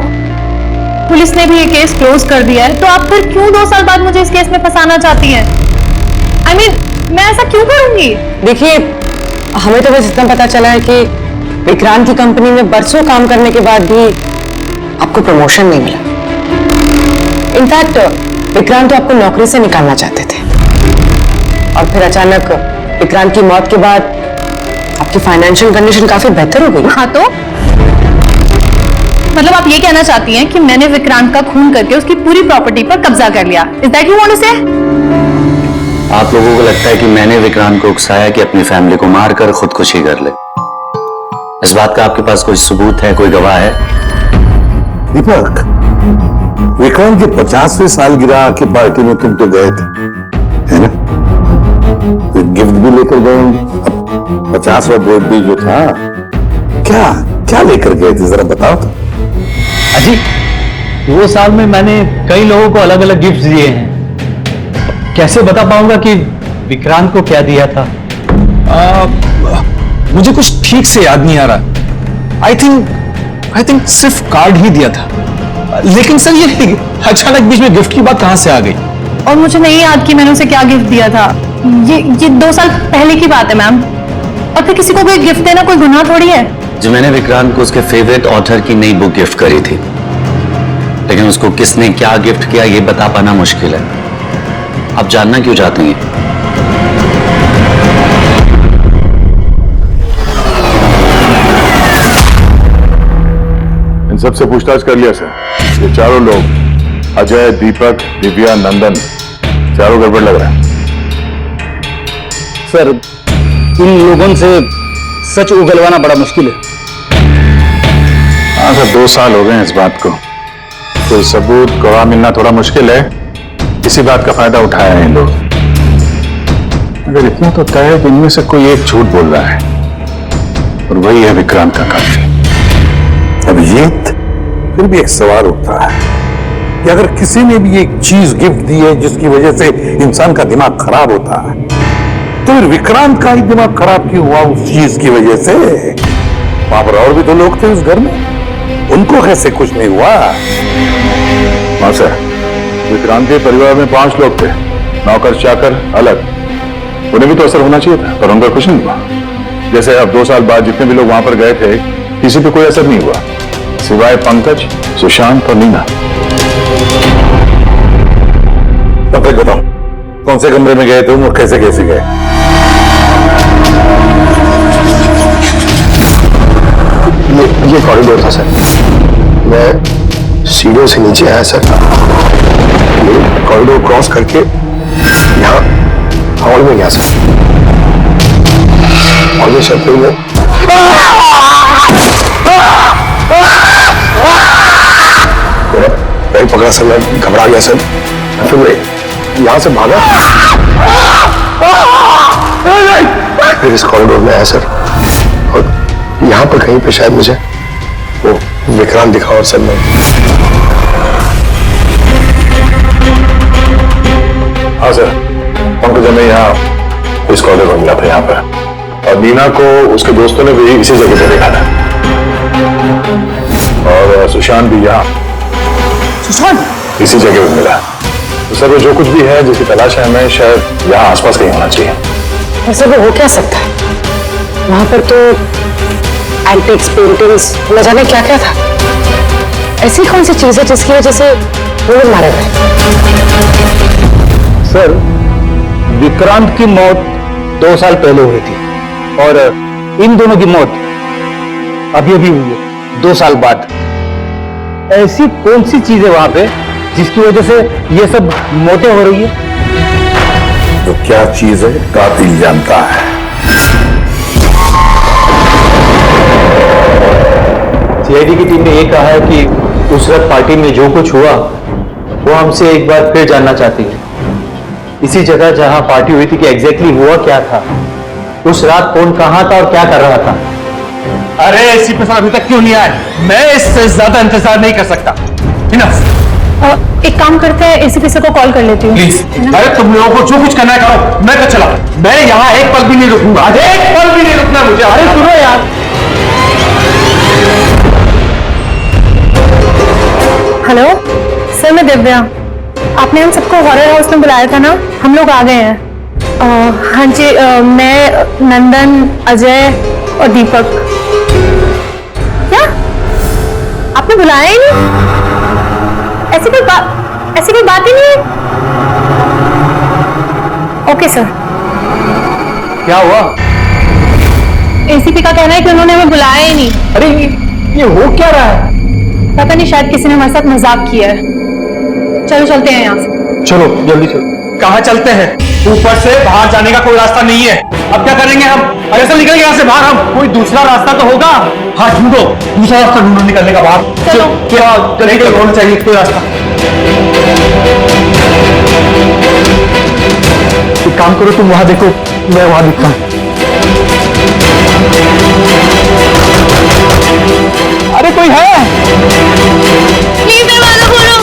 [SPEAKER 3] पुलिस ने भी ये केस क्लोज कर दिया है, तो आप फिर क्यों 2 साल बाद मुझे इस केस में फंसाना चाहती हैं? I mean, मैं ऐसा क्यों करूंगी?
[SPEAKER 2] देखिए, हमें तो बस इतना पता चला है कि विक्रांत की कंपनी में बरसों काम करने के बाद भी आपको प्रमोशन नहीं मिला। इनफैक्ट विक्रांत तो आपको नौकरी से निकालना चाहते थे, और फिर अचानक विक्रांत की मौत के बाद आपकी फाइनेंशियल कंडीशन काफी बेहतर हो गई।
[SPEAKER 3] हाँ, तो मतलब आप ये कहना चाहती हैं कि मैंने विक्रांत का खून करके उसकी पूरी प्रॉपर्टी पर कब्जा कर लिया? Is that you want to say?
[SPEAKER 9] आप लोगों को लगता है कि मैंने विक्रांत को उकसाया कि अपनी फैमिली को मारकर खुदकुशी कर ले। इस बात का आपके पास कोई सबूत है, कोई गवाह है?
[SPEAKER 11] दीपक, विक्रांत की 50वीं सालगिरह की पार्टी में तुम तो गए थे, है ना? गिफ्ट भी लेकर गए होंगे। अब 50वां बर्थडे जो था, क्या क्या लेकर गए थे, जरा बताओ तो।
[SPEAKER 9] अजी, 2 साल में मैंने कई लोगों को अलग अलग गिफ्ट दिए हैं। कैसे बता पाऊंगा कि विक्रांत को क्या दिया था?
[SPEAKER 1] मुझे कुछ ठीक से याद नहीं आ रहा। आई थिंक सिर्फ कार्ड ही दिया था। लेकिन सर, ये अचानक बीच में गिफ्ट की बात कहां से आ गई?
[SPEAKER 3] और मुझे नहीं याद कि मैंने उसे क्या गिफ्ट दिया था। ये 2 साल पहले की बात है मैम। और फिर किसी को कोई गिफ्ट देना कोई गुनाह थोड़ी है।
[SPEAKER 9] जो मैंने विक्रांत को उसके फेवरेट ऑथर की नई बुक गिफ्ट करी थी, लेकिन उसको किसने क्या गिफ्ट किया ये बता पाना मुश्किल है। आप जानना क्यों चाहते हैं?
[SPEAKER 7] इन सबसे पूछताछ कर लिया सर। ये चारों लोग, अजय, दीपक, दिव्या, नंदन, चारों गड़बड़ लग रहा है।
[SPEAKER 1] सर, इन लोगों से सच उगलवाना बड़ा मुश्किल है।
[SPEAKER 7] हाँ सर, 2 साल हो गए हैं इस बात को। कोई सबूत, गवाह मिलना थोड़ा मुश्किल है। इसी बात का फायदा उठाया है इन लोग। अगर इतना तो तय है कि इनमें से कोई एक झूठ बोल रहा है,
[SPEAKER 11] और वही है विक्रांत का कातिल। अभिजीत, फिर भी एक सवाल उठता है कि अगर किसी ने भी एक चीज गिफ्ट दी है जिसकी वजह से इंसान का दिमाग खराब होता है, तो फिर विक्रांत का ही दिमाग खराब क्यों हुआ उस चीज की वजह से? वहां पर और भी तो लोग थे उस घर में, उनको कैसे कुछ नहीं हुआ? हाँ सर, विक्रांत के परिवार में 5 लोग थे, नौकर चाकर अलग, उन्हें भी तो असर होना चाहिए था, पर उनका कुछ नहीं हुआ। जैसे अब 2 साल बाद जितने भी लोग वहां पर गए थे, किसी पे कोई असर नहीं हुआ, सिवाय पंकज, सुशांत और नीना। तब तक बताओ, कौन से कमरे में गए तुम और कैसे कैसे गए?
[SPEAKER 8] ये कॉरिडोर था सर, मैं सीढ़ियों से नीचे आया सर, कॉरिडोर क्रॉस करके यहाँ हॉल में गया सर, हॉल में शर्त में पैर पकड़ा सर, मैं घबरा गया सर, फिर मैं यहाँ से भागा, फिर इस कॉरिडोर में आया सर, और यहाँ पर कहीं पे शायद मुझे वो विक्रांत दिखा और सर मैं
[SPEAKER 7] हाँ सर, पंकज हमें यहाँ इस कॉरिडोर में मिला था यहाँ पर, और नीना को उसके दोस्तों ने भी इसी जगह पे देखा था, और सुशांत भी यहाँ इसी जगह पे मिला। तो सर, जो कुछ भी है जिसकी तलाश है हमें, शायद यहाँ आसपास कहीं होना चाहिए।
[SPEAKER 2] वैसे वो हो क्या सकता है? वहां पर तो एंटिक्स, पेंटिंग्स, न जाने क्या क्या था। ऐसी कौन सी चीज है जिसकी वजह से वो लोग मारे गए?
[SPEAKER 5] सर, विक्रांत की मौत 2 साल पहले हुई थी और इन दोनों की मौत अभी अभी हुई है 2 साल बाद। ऐसी कौन सी चीज है वहां पे जिसकी वजह से ये सब मौतें हो रही है?
[SPEAKER 11] तो क्या चीज है कातिल जानता है।
[SPEAKER 9] सीआईडी की टीम ने यह कहा है कि उस रात पार्टी में जो कुछ हुआ वो हमसे एक बार फिर जानना चाहती है। इसी जगह जहां पार्टी हुई थी कि एग्जैक्टली हुआ क्या था, उस रात कौन कहां था और क्या कर रहा था।
[SPEAKER 5] अरे एसीपी साहब अभी तक क्यों नहीं आए? मैं इससे ज्यादा इंतजार नहीं कर सकता।
[SPEAKER 3] एक काम करते हैं, एसीपी सर को कॉल कर लेती हूँ।
[SPEAKER 5] प्लीज। अरे तुम लोगों को जो कुछ करना है करो, मैं तो चला, मैं यहाँ एक पल भी नहीं रुकूंगा, एक पल भी नहीं रुकना मुझे। अरे सुनो यार।
[SPEAKER 3] हेलो सर, मैं दिव्या, आपने हम सबको हॉरर हाउस में बुलाया था ना, हम लोग आ गए हैं। हाँ जी, मैं, नंदन, अजय और दीपक। क्या आपने बुलाया ही नहीं? ऐसी कोई बात ही नहीं है। Okay sir.
[SPEAKER 9] क्या हुआ?
[SPEAKER 3] एसीपी का कहना है कि उन्होंने हमें बुलाया ही नहीं।
[SPEAKER 5] अरे ये हो क्या रहा है?
[SPEAKER 3] पता नहीं, शायद किसी ने हमारे साथ मजाक किया है। चलो चलते हैं यहाँ से।
[SPEAKER 5] चलो जल्दी चलो। कहाँ चलते हैं? ऊपर से बाहर जाने का कोई रास्ता नहीं है, अब क्या करेंगे हम? अरे सर निकल यहाँ से बाहर, हम कोई दूसरा रास्ता तो होगा। हाँ ढूंढो, दूसरा रास्ता ढूंढो निकलने का बाहर।
[SPEAKER 3] चलो।
[SPEAKER 5] क्या होना चाहिए कोई रास्ता? एक काम करो, तुम वहां देखो, मैं वहां दिखता हूं। अरे कोई है?
[SPEAKER 3] प्लीज दरवाजा खोलो।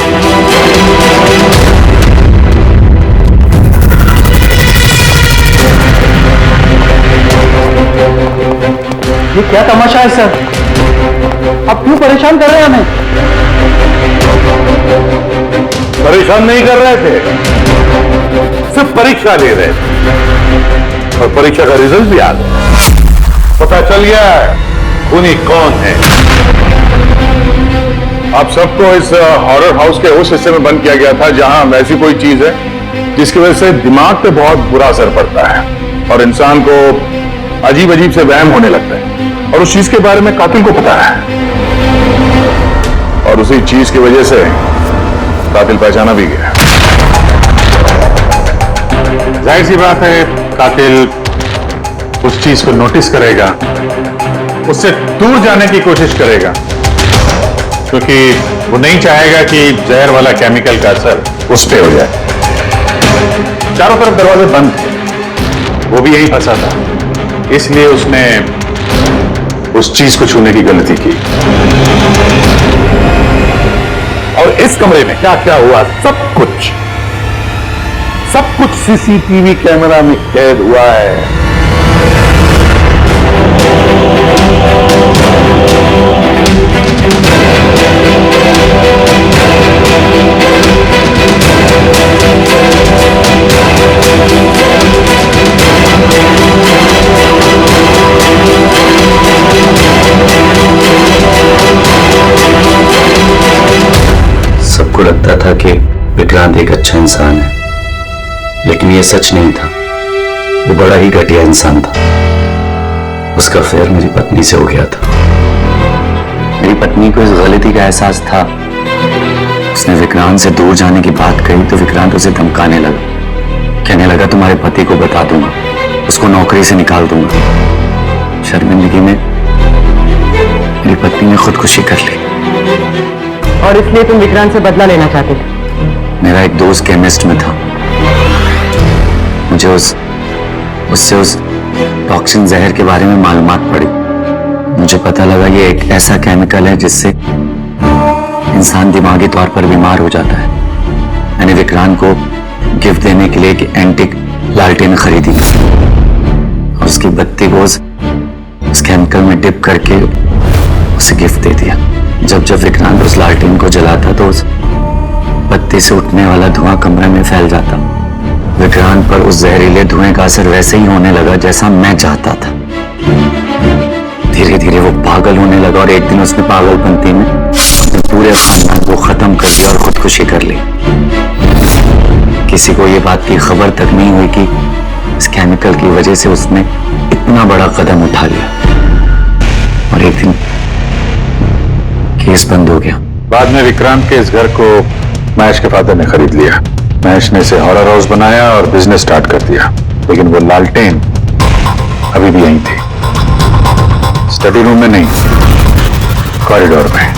[SPEAKER 9] ये क्या तमाशा है सर? आप क्यों परेशान कर रहे हैं हमें?
[SPEAKER 11] परेशान नहीं कर रहे थे, सिर्फ परीक्षा ले रहे थे, और परीक्षा का रिजल्ट भी आ गया। पता चल गया खूनी कौन है। आप सबको इस हॉरर हाउस के उस हिस्से में बंद किया गया था जहां ऐसी कोई चीज है जिसकी वजह से दिमाग पे बहुत बुरा असर पड़ता है और इंसान को अजीब अजीब से वहम होने लगता है, और उस चीज के बारे में कातिल को पता है, और उसी चीज की वजह से कातिल पहचाना भी गया। जाहिर सी बात है कातिल उस चीज को नोटिस करेगा, उससे दूर जाने की कोशिश करेगा, क्योंकि वो नहीं चाहेगा कि जहर वाला केमिकल का असर उस पे हो जाए। चारों तरफ दरवाजे बंद थे, वो भी यही फंसा था, इसलिए उसने
[SPEAKER 7] उस चीज को छूने की गलती की। और इस कमरे में क्या क्या हुआ सब कुछ सीसीटीवी कैमरा में कैद हुआ है।
[SPEAKER 12] सबको लगता था कि विक्रांत एक अच्छा इंसान है, लेकिन यह सच नहीं था। वो बड़ा ही घटिया इंसान था। उसका अफेयर मेरी पत्नी से हो गया था। मेरी पत्नी को इस गलती का एहसास था। उसने विक्रांत से दूर जाने की बात कही तो विक्रांत उसे धमकाने लगा। कहने लगा तुम्हारे पति को बता दूंगा, उसको नौकरी से निकाल दूंगा। शर्मिंदगी में मेरी पत्नी ने खुदकुशी कर ली।
[SPEAKER 2] और इसलिए तुम विक्रांत से बदला लेना चाहते थे?
[SPEAKER 12] मेरा एक दोस्त केमिस्ट में था। मुझे उससे उस टॉक्सिन जहर के बारे में मालूमात पड़ी। मुझे पता लगा ये एक ऐसा केमिकल है जिससे इंसान दिमागी तौर पर बीमार हो जाता है। मैंने विक्रांत को गिफ्ट देने के लिए एक एंटीक लालटेन खरीदी और उसकी बत्ती को उस केमिकल में डिप करके उसे गिफ्ट दे दिया। जब जब विक्रांत उस लालटेन को जलाता तो उस बत्ती से उठने वाला धुआं कमरे में फैल जाता। विक्रांत पर उस जहरीले धुएं का असर वैसे ही होने लगा जैसा मैं चाहता था। धीरे धीरे वो पागल होने लगा और एक दिन उसने पागलपंती में अपने पूरे खानदान को खत्म कर दिया और खुदकुशी कर ली। किसी को ये बात की खबर तक नहीं हुई कि इस केमिकल की वजह से उसने इतना बड़ा कदम उठा लिया। और एक दिन केस बंद हो गया।
[SPEAKER 7] बाद में विक्रांत के इस घर को महेश के फादर ने खरीद लिया। महेश ने इसे हॉरर हाउस बनाया और बिजनेस स्टार्ट कर दिया। लेकिन वो लालटेन अभी भी यहीं थी, स्टडी रूम में नहीं, कॉरिडोर में,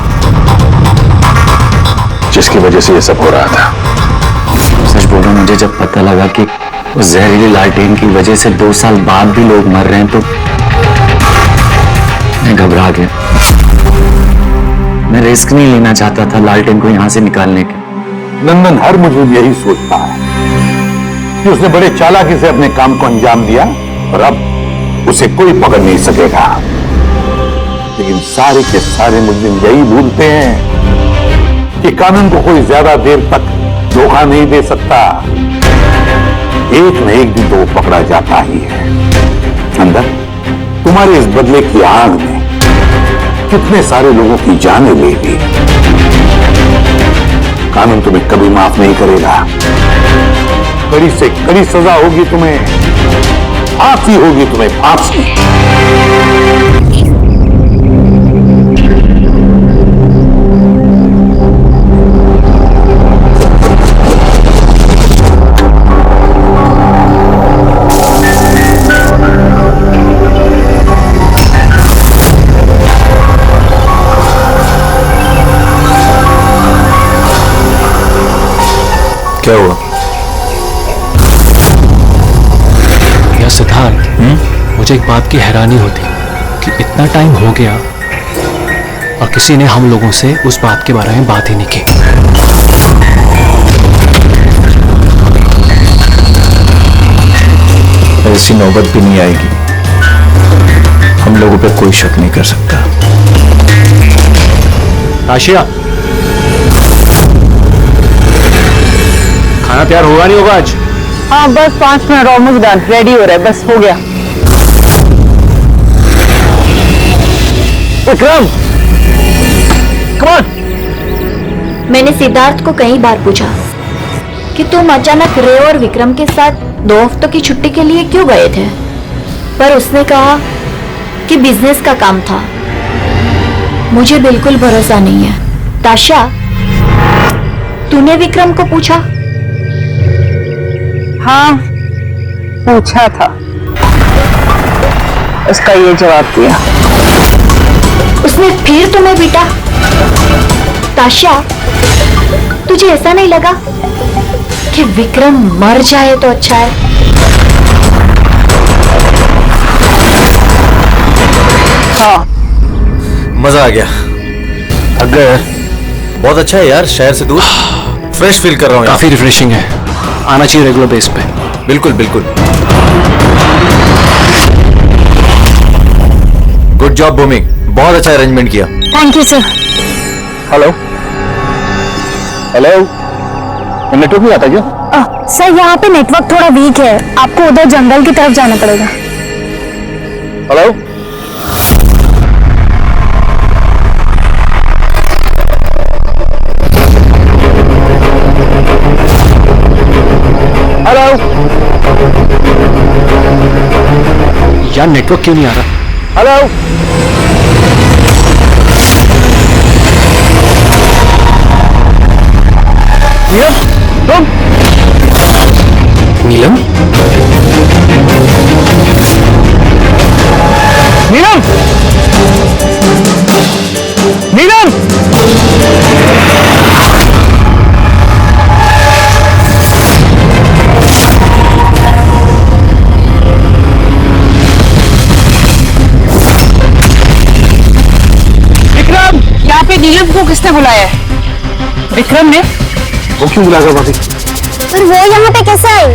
[SPEAKER 7] जिसकी वजह से ये सब हो रहा था।
[SPEAKER 12] सच बोल रहा हूं, मुझे जब पता लगा कि उस जहरीली लालटेन की वजह से 2 साल बाद भी लोग मर रहे हैं तो मैं घबरा गया। मैं रिस्क नहीं लेना चाहता था लालटेन को यहां से निकालने के।
[SPEAKER 7] नंदन हर मौजूद यही सोचता है कि उसने बड़े चालाकी से अपने काम को अंजाम दिया और अब उसे कोई पकड़ नहीं सकेगा। लेकिन सारे के सारे मुजरिम यही भूलते हैं कि कानून को कोई ज्यादा देर तक धोखा नहीं दे सकता। एक न एक दिन तो वो पकड़ा जाता ही है। नंदन, तुम्हारे इस बदले की आग में कितने सारे लोगों की जानें ले ली। कानून तुम्हें कभी माफ नहीं करेगा। कड़ी से कड़ी सजा होगी तुम्हें, फांसी होगी तुम्हें, फांसी।
[SPEAKER 12] क्या हुआ?
[SPEAKER 9] क्या सिद्धार्थ, मुझे एक बात की हैरानी होती कि इतना टाइम हो गया और किसी ने हम लोगों से उस बात के बारे में बात ही नहीं की।
[SPEAKER 6] ऐसी नौबत भी नहीं आएगी। हम लोगों पे कोई शक नहीं कर सकता।
[SPEAKER 9] आशिया, खाना तैयार होगा नहीं होगा आज?
[SPEAKER 2] हाँ बस 5 मिनट, ऑलमोस्ट डन, रेडी हो रहा है, बस हो गया। Vikram, come on.
[SPEAKER 3] मैंने सिद्धार्थ को कई बार पूछा कि तुम अचानक रे और विक्रम के साथ 2 हफ्तों की छुट्टी के लिए क्यों गए थे, पर उसने कहा कि बिजनेस का काम था। मुझे बिल्कुल भरोसा नहीं है। ताशा, तूने विक्रम को पूछा?
[SPEAKER 2] हाँ पूछा था, उसका ये जवाब दिया।
[SPEAKER 3] उसने फिर तुम्हें पीटा? ताशा, तुझे ऐसा नहीं लगा कि विक्रम मर जाए तो अच्छा है?
[SPEAKER 2] हाँ
[SPEAKER 13] मजा आ गया।
[SPEAKER 8] थक गए?
[SPEAKER 13] बहुत अच्छा है यार, शहर से दूर फ्रेश फील कर रहा हूँ।
[SPEAKER 5] काफी रिफ्रेशिंग है, आना चाहिए रेगुलर बेस पे।
[SPEAKER 13] बिल्कुल बिल्कुल। गुड जॉब भूमि, बहुत अच्छा अरेंजमेंट किया।
[SPEAKER 3] Thank you sir.
[SPEAKER 7] Hello hello, network नहीं आता क्या?
[SPEAKER 3] सर यहाँ पे नेटवर्क थोड़ा वीक है, आपको उधर जंगल की तरफ जाना पड़ेगा।
[SPEAKER 7] हेलो हेलो,
[SPEAKER 5] यार नेटवर्क क्यों नहीं आ रहा?
[SPEAKER 7] हेलो
[SPEAKER 5] नीलम,
[SPEAKER 7] नीलम नीलम
[SPEAKER 2] विक्रम, यहाँ पे नीलम को किसने बुलाया है? विक्रम ने?
[SPEAKER 8] वो क्यों बुलाएगा भाभी?
[SPEAKER 3] पर वो यहाँ पे कैसे आई?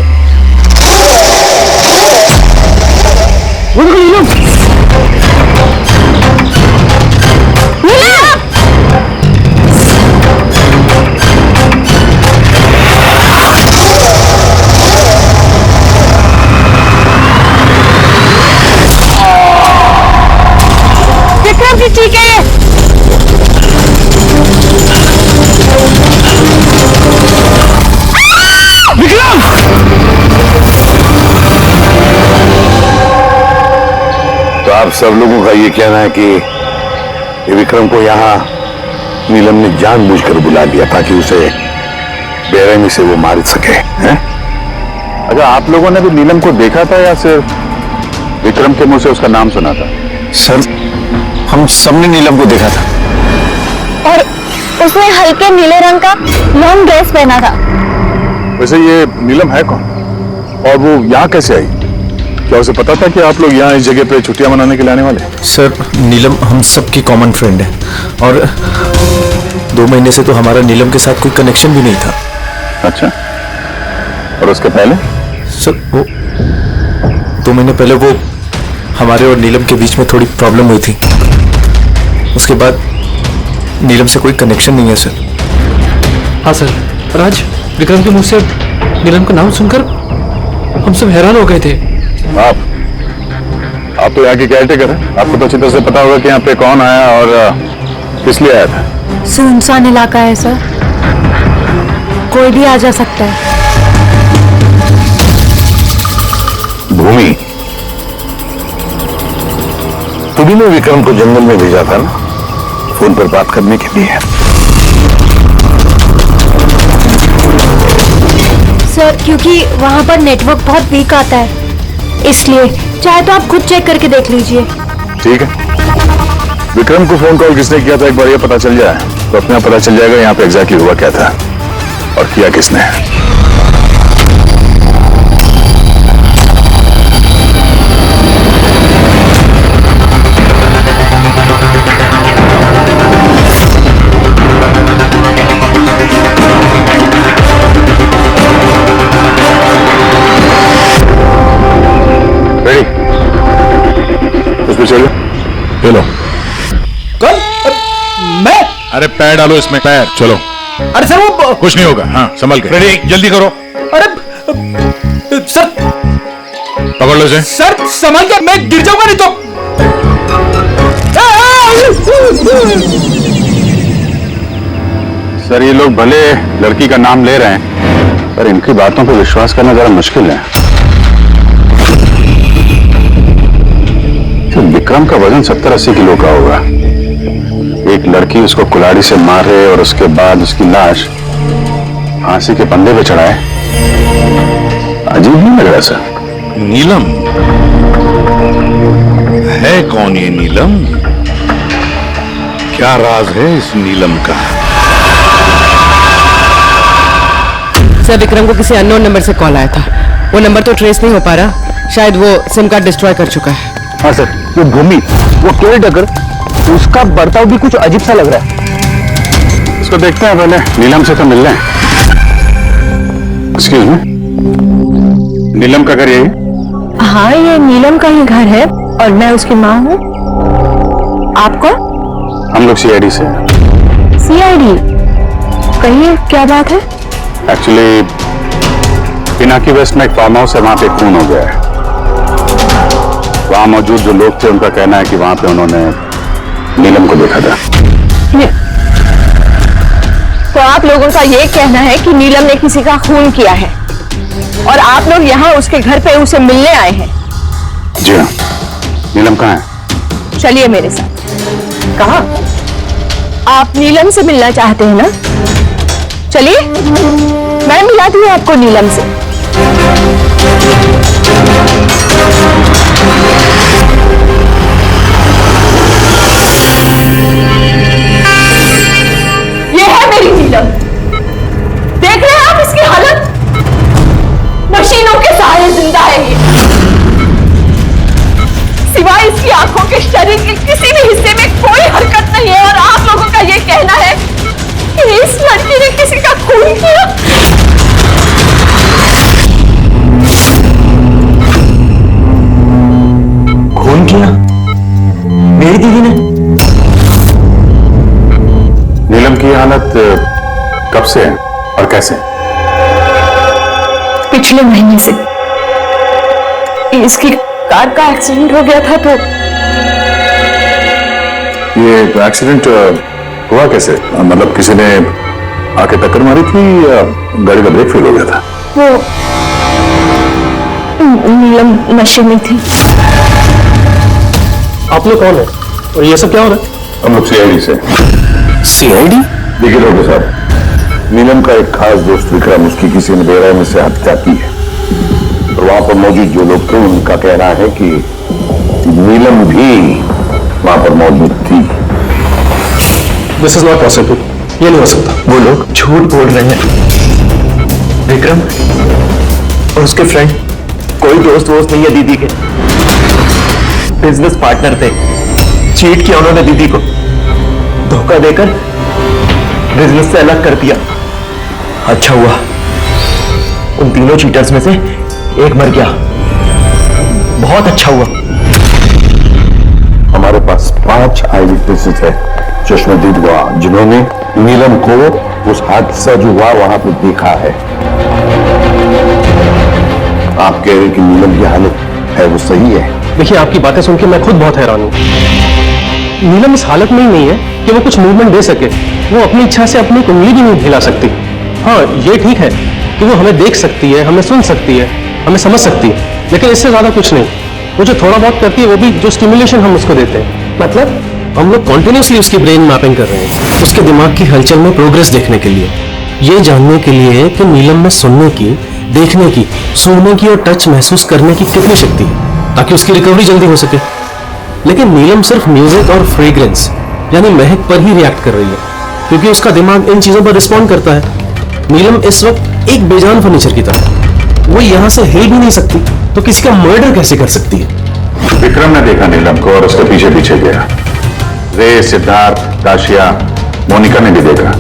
[SPEAKER 8] वो देखो नीलम।
[SPEAKER 3] विक्रम जी ठीक है?
[SPEAKER 11] तो आप सब लोगों का ये कहना है कि ये विक्रम को यहाँ नीलम ने जानबूझकर बुला लिया ताकि उसे बेरहमी से वो मार सके, हैं?
[SPEAKER 7] अच्छा, आप लोगों ने भी नीलम को देखा था या सिर्फ विक्रम के मुंह से उसका नाम सुना था?
[SPEAKER 8] सर, हम सबने नीलम को देखा था।
[SPEAKER 3] और उसने हल्के नीले रंग का लॉन्ग ड्रेस पहना था।
[SPEAKER 7] वैसे ये नीलम है कौन और वो यहाँ कैसे आई? क्या उसे पता था कि आप लोग यहाँ इस जगह पे छुट्टियां मनाने के लिए आने वाले?
[SPEAKER 13] सर, नीलम हम सबकी कॉमन फ्रेंड है और 2 महीने से तो हमारा नीलम के साथ कोई कनेक्शन भी नहीं था।
[SPEAKER 7] अच्छा, और उसके पहले?
[SPEAKER 13] सर, वो 2 महीने पहले वो हमारे और नीलम के बीच में थोड़ी प्रॉब्लम हुई थी। उसके बाद नीलम से कोई कनेक्शन नहीं है सर।
[SPEAKER 5] हाँ सर, राज, विक्रम के मुंह से नीलम का नाम सुनकर हम सब हैरान हो गए थे।
[SPEAKER 7] आप तो यहाँ की केयरटेकर है, आपको तो अच्छी तरह से पता होगा कि यहाँ पे कौन आया और किस लिए आया था।
[SPEAKER 3] सुनसान इलाका है सर, कोई भी आ जा सकता है।
[SPEAKER 11] भूमि, तुम्ही ने विक्रम को जंगल में भेजा था ना, फोन पर बात करने के लिए?
[SPEAKER 3] सर, क्योंकि वहाँ पर नेटवर्क बहुत वीक आता है, इसलिए चाहे तो आप खुद चेक करके देख लीजिए।
[SPEAKER 7] ठीक है, विक्रम को फोन कॉल किसने किया था एक बार ये पता चल जाए तो अपने आप पता चल जाएगा यहाँ पे एग्जैक्टली हुआ क्या था और किया किसने। चलो।
[SPEAKER 13] कौन? मैं?
[SPEAKER 6] अरे पैर डालो इसमें, पैर। चलो।
[SPEAKER 13] अरे सर, वो
[SPEAKER 6] कुछ नहीं होगा। हाँ, संभल के। रेडी, जल्दी करो।
[SPEAKER 13] अरे सर,
[SPEAKER 6] पकड़ लो इसे।
[SPEAKER 13] सर संभल के, मैं गिर जाऊंगा नहीं तो।
[SPEAKER 7] सर, ये लोग भले लड़की का नाम ले रहे हैं पर इनकी बातों पर विश्वास करना जरा मुश्किल है। विक्रम का वजन 70-80 किलो का होगा। एक लड़की उसको कुल्हाड़ी से मारे और उसके बाद उसकी लाश फांसी के फंदे पे चढ़ाए, अजीब नहीं लग रहा सर?
[SPEAKER 6] नीलम है कौन ये नीलम? क्या राज है इस नीलम का?
[SPEAKER 2] सर, विक्रम को किसी अननोन नंबर से कॉल आया था। वो नंबर तो ट्रेस नहीं हो पा रहा, शायद वो सिम कार्ड डिस्ट्रॉय कर चुका है।
[SPEAKER 7] हाँ सर, वो भूमि, वो केयरटेकर
[SPEAKER 8] उसका बर्ताव भी कुछ अजीब सा लग रहा है।
[SPEAKER 7] इसको देखते हैं पहले, नीलम से तो मिल रहे हैं। एक्सक्यूज मी, नीलम का घर यही?
[SPEAKER 3] हाँ, ये नीलम का ही घर है और मैं उसकी माँ हूँ। आपको?
[SPEAKER 7] हम लोग सीआईडी से।
[SPEAKER 3] सीआईडी? कहिए क्या बात है?
[SPEAKER 7] एक्चुअली पिनाकी वेस्ट में एक फार्म हाउस है, वहां पे खून हो गया है। वहां मौजूद जो लोग थे उनका कहना है कि वहां पे उन्होंने नीलम को देखा था।
[SPEAKER 3] तो आप लोगों का ये कहना है कि नीलम ने किसी का खून किया है और आप लोग यहाँ उसके घर पे उसे मिलने आए हैं?
[SPEAKER 7] जी हाँ। नीलम कहाँ है?
[SPEAKER 3] चलिए मेरे साथ। कहाँ? आप नीलम से मिलना चाहते हैं ना? चलिए, मैं मिलाती हूँ आपको नीलम से। ये है मेरी नीलम। देख रहे हैं आप इसकी हालत? मशीनों के सहारे जिंदा है ये। सिवाय इसकी आंखों के शरीर के किसी भी हिस्से में कोई हरकत नहीं है और आप लोगों का ये कहना है कि इस लड़की ने किसी का खून किया।
[SPEAKER 11] खून किया? मेरी दीदी ने?
[SPEAKER 7] नीलम की हालत कब से है और कैसे?
[SPEAKER 3] पिछले महीने से। इसकी कार का एक्सीडेंट हो गया था। तो
[SPEAKER 7] ये एक्सीडेंट हुआ कैसे? मतलब किसी ने आके टक्कर मारी थी या गाड़ी का ब्रेक फेल हो गया था?
[SPEAKER 3] वो नीलम नशे में थी।
[SPEAKER 8] आप लोग कौन है और ये सब क्या हो रहा है?
[SPEAKER 7] हम लोग सीआईडी से।
[SPEAKER 8] सीआईडी?
[SPEAKER 7] देखिए डॉक्टर साहब, नीलम का एक खास दोस्त विक्रम, उसकी किसी ने बेरहमी से हत्या की है। और वहां पर मौजूद जो लोग थे उनका कहना है कि नीलम भी वहां पर मौजूद थी।
[SPEAKER 8] This is not possible. ये नहीं हो सकता।
[SPEAKER 13] वो लोग झूठ बोल रहे हैं। विक्रम और उसके फ्रेंड कोई दोस्त नहीं है दीदी के, बिजनेस पार्टनर थे। चीट किया उन्होंने दीदी को, धोखा देकर बिजनेस से अलग कर दिया। अच्छा हुआ उन तीनों चीटर्स में से एक मर गया। बहुत अच्छा हुआ।
[SPEAKER 7] हमारे पास 5 आई विटनेसेस है, चश्मदीद गवाह, जिन्होंने नीलम को उस हादसा जो हुआ वहां पे देखा है। आप कह रहे हैं कि नीलम की हालत है वो सही है?
[SPEAKER 8] देखिए, आपकी बातें सुन के मैं खुद बहुत हैरान हूँ। नीलम इस हालत में ही नहीं है कि वो कुछ मूवमेंट दे सके। वो अपनी इच्छा से अपनी उंगली भी नहीं हिला सकती। हाँ, ये ठीक है कि वो हमें देख सकती है, हमें सुन सकती है, हमें समझ सकती है, लेकिन इससे ज्यादा कुछ नहीं। वो जो थोड़ा बहुत करती है वो भी जो स्टिमुलेशन हम उसको देते हैं। मतलब हम लोग कॉन्टिन्यूसली उसकी ब्रेन मैपिंग कर रहे हैं, उसके दिमाग की हलचल में प्रोग्रेस देखने के लिए, ये जानने के लिए कि नीलम में सुनने की, देखने की, सूंघने की और टच महसूस करने की कितनी शक्ति है, ताकि उसकी रिकवरी जल्दी हो सके। लेकिन नीलम सिर्फ म्यूजिक और फ्रेग्रेंस यानी महक पर ही रिएक्ट कर रही है, क्योंकि उसका दिमाग इन चीजों पर रिस्पॉन्ड करता है। नीलम इस वक्त एक बेजान फर्नीचर की तरह, वो यहां से हिल भी नहीं सकती, तो किसी का मर्डर कैसे कर सकती है?
[SPEAKER 7] विक्रम ने देखा नीलम को और उसके पीछे पीछे गया। रे, सिद्धार्थ, काशिया, मोनिका ने भी देखा।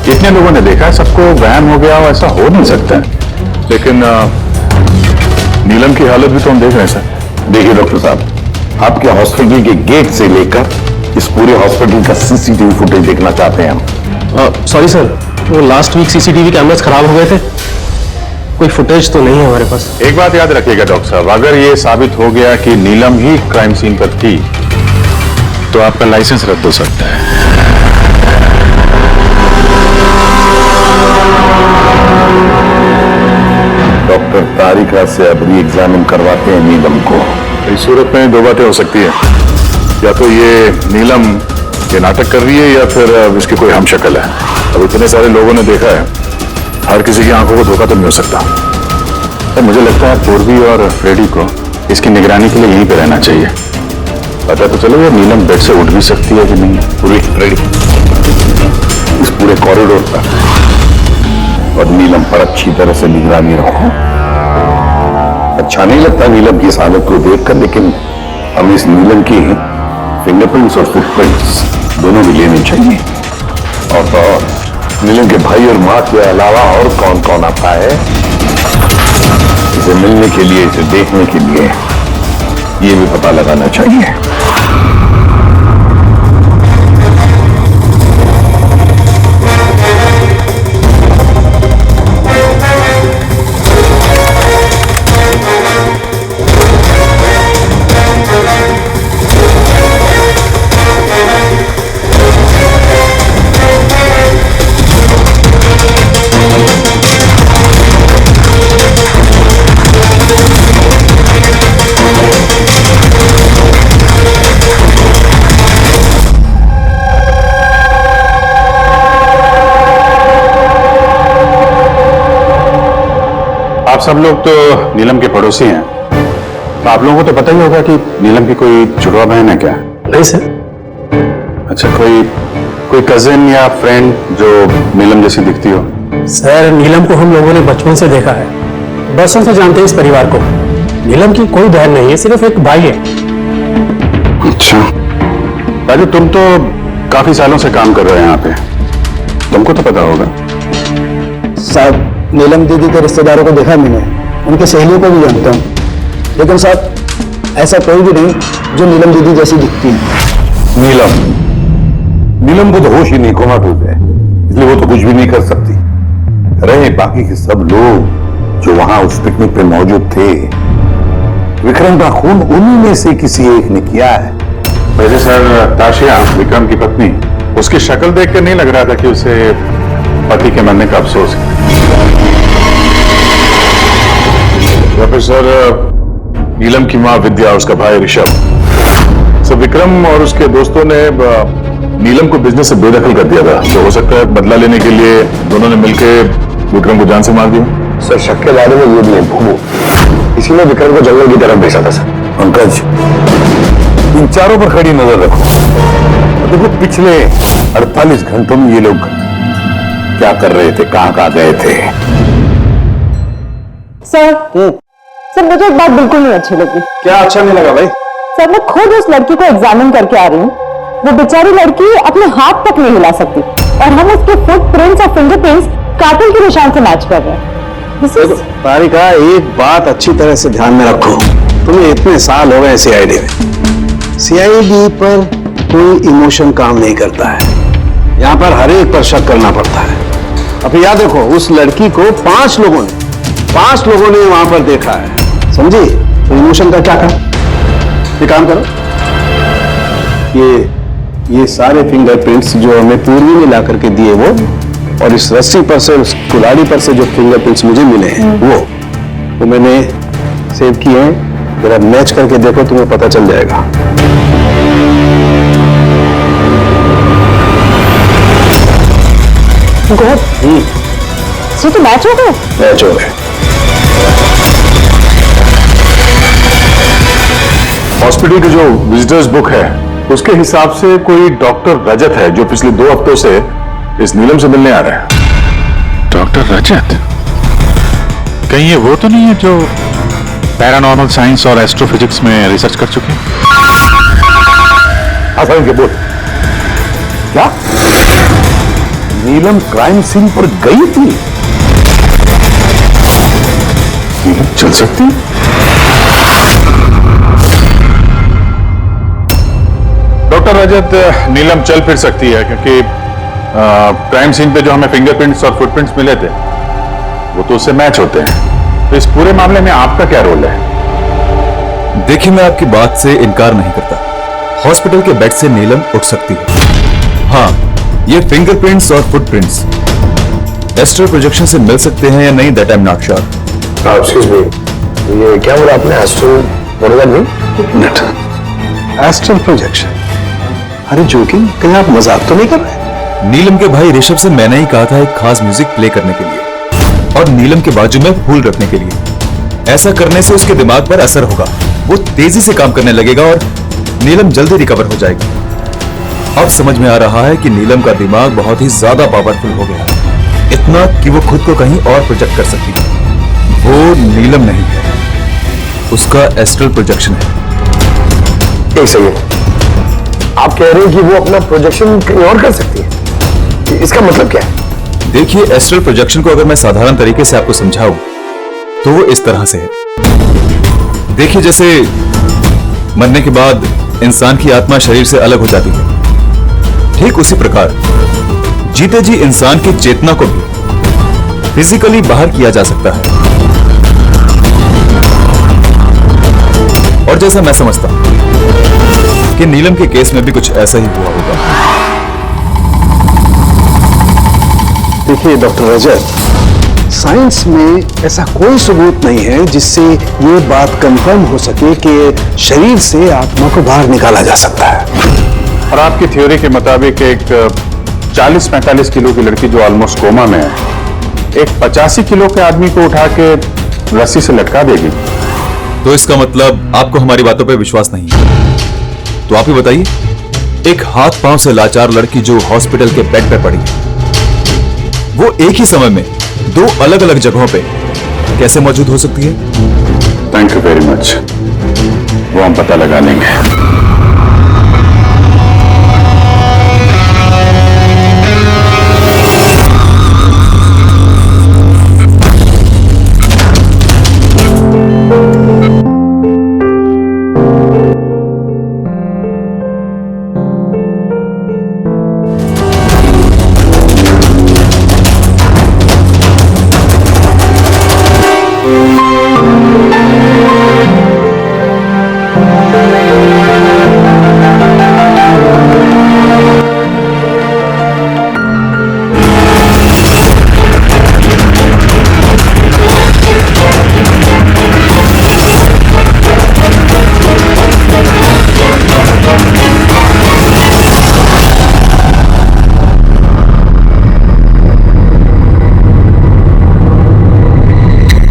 [SPEAKER 7] जितने लोगों ने देखा सबको वहम हो गया, ऐसा हो नहीं सकता। लेकिन नीलम की हालत भी तो हम देख रहे हैं सर। देखिए डॉक्टर साहब, आपके हॉस्पिटल के गेट से लेकर इस पूरे हॉस्पिटल का सीसीटीवी फुटेज देखना चाहते हैं हम।
[SPEAKER 8] सॉरी सर, वो लास्ट वीक सीसीटीवी कैमरास खराब हो गए थे, कोई फुटेज तो नहीं है हमारे पास।
[SPEAKER 7] एक बात याद रखिएगा डॉक्टर साहब, अगर ये साबित हो गया कि नीलम ही क्राइम सीन पर थी तो आपका लाइसेंस रद्द हो सकता है। डॉक्टर तारिका से अब री एग्जामिन करवाते हैं नीलम को। इस सूरत में 2 बातें हो सकती है, या तो ये नीलम ये नाटक कर रही है या फिर इसकी कोई हमशक्ल है। अब इतने सारे लोगों ने देखा है, हर किसी की आंखों को धोखा तो नहीं हो सकता। तो मुझे लगता है पूर्वी और फ्रेडी को इसकी निगरानी के लिए यहीं पे रहना चाहिए। पता तो चलो ये नीलम बेड से उठ भी सकती है कि नहीं। पूरी फ्रेडी इस पूरे कॉरिडोर पर और नीलम पर अच्छी तरह से निगरानी रखो। अच्छा नहीं लगता नीलम की इस हालत को देखकर, लेकिन हम इस नीलम की फिंगरप्रिंट्स और फुटप्रिंट्स दोनों भी लेने चाहिए। और तो और नीलम के भाई और माँ के अलावा और कौन कौन आता है इसे मिलने के लिए, इसे देखने के लिए, ये भी पता लगाना चाहिए।
[SPEAKER 11] आप सब लोग तो नीलम के पड़ोसी हैं, तो आप लोगों को तो पता ही होगा कि नीलम की कोई जुड़वा बहन है क्या?
[SPEAKER 8] नहीं सर।
[SPEAKER 11] अच्छा, कोई कजिन या फ्रेंड जो नीलम जैसी दिखती हो?
[SPEAKER 8] सर, नीलम को हम लोगों ने बचपन से देखा है, बरसों से जानते हैं इस परिवार को। नीलम की कोई बहन नहीं है, सिर्फ एक भाई है।
[SPEAKER 11] अच्छा राजू, तुम तो काफी सालों से काम कर रहे हो यहाँ पे, तुमको तो पता होगा।
[SPEAKER 8] साहब, नीलम दीदी के रिश्तेदारों को देखा मैंने, उनके सहेलियों को भी जानता हूँ, लेकिन साहब ऐसा कोई भी नहीं जो नीलम दीदी जैसी दिखती है।
[SPEAKER 7] नीलम को तो होश ही नहीं, कोमातूत है, इसलिए वो तो कुछ भी नहीं कर सकती। रहे बाकी के सब लोग जो वहां उस पिकनिक पे मौजूद थे, विक्रम का खून उन्हीं में से किसी एक ने किया है।
[SPEAKER 11] वैसे सर, ताशिया विक्रम की पत्नी, उसकी शक्ल देखकर नहीं लग रहा था कि उसे पति के मरने का अफसोस है। प्रोफेसर, नीलम की मां विद्या और उसका भाई ऋषभ, सर विक्रम और उसके दोस्तों ने नीलम को बिजनेस से बेदखल कर दिया था, तो हो सकता है बदला लेने के लिए दोनों ने मिलकर विक्रम को जान से मार दिया।
[SPEAKER 7] सर, शक के बारे में ये भी है भूमो, इसीलिए विक्रम को जंगल की तरफ भेजा था। सर पंकज, इन चारों पर खड़ी नजर रखो। देखो पिछले 48 घंटों में ये लोग क्या कर रहे थे, कहां गए थे।
[SPEAKER 2] सर मुझे एक बात बिल्कुल नहीं अच्छी लगी।
[SPEAKER 8] क्या अच्छा नहीं लगा भाई?
[SPEAKER 2] सर, मैं खुद उस लड़की को एग्जामिन करके आ रही हूँ, वो बेचारी लड़की अपने हाथ तक नहीं हिला सकती, और हम उसके फुटप्रिंट्स और फिंगरप्रिंट्स कातिल के निशान से मैच कर रहे हैं।
[SPEAKER 8] तारिका, एक बात अच्छी तरह से ध्यान में रखो, तुम्हें इतने साल हो गए सीआईडी में, सीआईडी पर कोई इमोशन काम नहीं करता है, यहाँ पर हर एक पर शक करना पड़ता है। अब याद रखो, उस लड़की को 5 लोगों ने वहां पर देखा है, समझी? तो इमोशन का क्या काम? ये काम करो, ये सारे फिंगरप्रिंट्स जो हमें पूर्वी ने ला करके दिए वो, और इस रस्सी पर से, उस कुल्हाड़ी पर से जो फिंगरप्रिंट्स मुझे मिले हैं वो मैंने सेव किए हैं। जरा मैच करके देखो, तुम्हें पता चल जाएगा।
[SPEAKER 2] तो मैच हो गए?
[SPEAKER 8] मैच हो गए।
[SPEAKER 11] हॉस्पिटल की जो विजिटर्स बुक है उसके हिसाब से कोई डॉक्टर रजत है जो पिछले 2 हफ्तों से इस नीलम से मिलने आ रहा है।
[SPEAKER 6] डॉक्टर रजत? कहीं ये वो तो नहीं है जो पैरानॉर्मल साइंस और एस्ट्रोफिजिक्स में रिसर्च कर चुके हैं?
[SPEAKER 7] आसान के बोल, क्या नीलम क्राइम सीन पर गई थी? नीलम चल सकती?
[SPEAKER 11] डॉक्टर रजत, नीलम चल फिर सकती है क्योंकि क्राइम सीन पे जो हमें फिंगरप्रिंट्स और फुटप्रिंट्स मिले थे वो तो उससे मैच होते हैं। तो इस पूरे मामले में आपका क्या रोल है?
[SPEAKER 14] देखिए, मैं आपकी बात से इनकार नहीं करता, हॉस्पिटल के बेड से नीलम उठ सकती है। हाँ, ये फिंगरप्रिंट्स और फुटप्रिंट्स एस्ट्रल प्रोजेक्शन से मिल सकते हैं या नहीं, that I am not sure.
[SPEAKER 7] Excuse me, ये क्या बोला आपने? एस्ट्रल बोला नहीं?
[SPEAKER 8] Astral projection? अरे जोकिंग, कहीं आप मजाक तो नहीं कर रहे?
[SPEAKER 14] नीलम के भाई ऋषभ से मैंने ही कहा था एक खास म्यूजिक प्ले करने के लिए और नीलम के बाजू में फूल रखने के लिए। ऐसा करने से उसके दिमाग पर असर होगा, वो तेजी से काम करने लगेगा और नीलम जल्दी रिकवर हो जाएगी। अब समझ में आ रहा है कि नीलम का दिमाग बहुत ही ज्यादा पावरफुल हो गया, इतना कि वो खुद को कहीं और प्रोजेक्ट कर सकती है। वो नीलम नहीं है, उसका एस्ट्रल प्रोजेक्शन है।
[SPEAKER 7] एक सेकंड,
[SPEAKER 8] आप कह रहे हैं कि वो अपना प्रोजेक्शन कहीं और कर सकती है, इसका मतलब क्या है?
[SPEAKER 14] देखिए, एस्ट्रल प्रोजेक्शन को अगर मैं साधारण तरीके से आपको समझाऊं तो वो इस तरह से है। देखिए, जैसे मरने के बाद इंसान की आत्मा शरीर से अलग हो जाती है, ठीक उसी प्रकार जीते जी इंसान की चेतना को भी फिजिकली बाहर किया जा सकता है। और जैसा मैं समझता हूं कि नीलम के केस में भी कुछ ऐसा ही हुआ होगा।
[SPEAKER 8] देखिए डॉक्टर रजत, साइंस में ऐसा कोई सबूत नहीं है जिससे ये बात कंफर्म हो सके कि शरीर से आत्मा को बाहर निकाला जा सकता है।
[SPEAKER 7] और आपकी थ्योरी के मुताबिक एक 40-45 किलो की लड़की जो ऑलमोस्ट कोमा में है, एक 85 किलो के आदमी को उठा के रस्सी से लटका देगी।
[SPEAKER 14] तो इसका मतलब आपको हमारी बातों पे विश्वास नहीं है। तो आप ही बताइए, एक हाथ पांव से लाचार लड़की जो हॉस्पिटल के बेड पे पड़ी, वो एक ही समय में 2 अलग अलग जगहों पे कैसे मौजूद हो सकती है?
[SPEAKER 7] थैंक यू वेरी मच, वो हम पता लगा लेंगे।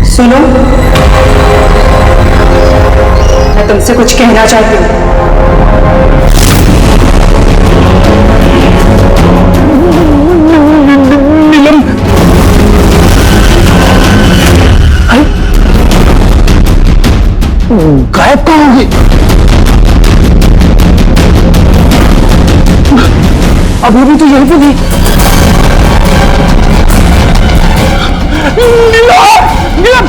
[SPEAKER 2] सुनो, मैं तुमसे कुछ कहना चाहती हूँ।
[SPEAKER 8] नीलम, गायब कहाँ होगी? अभी भी तो यहीं पे थी। नीलम!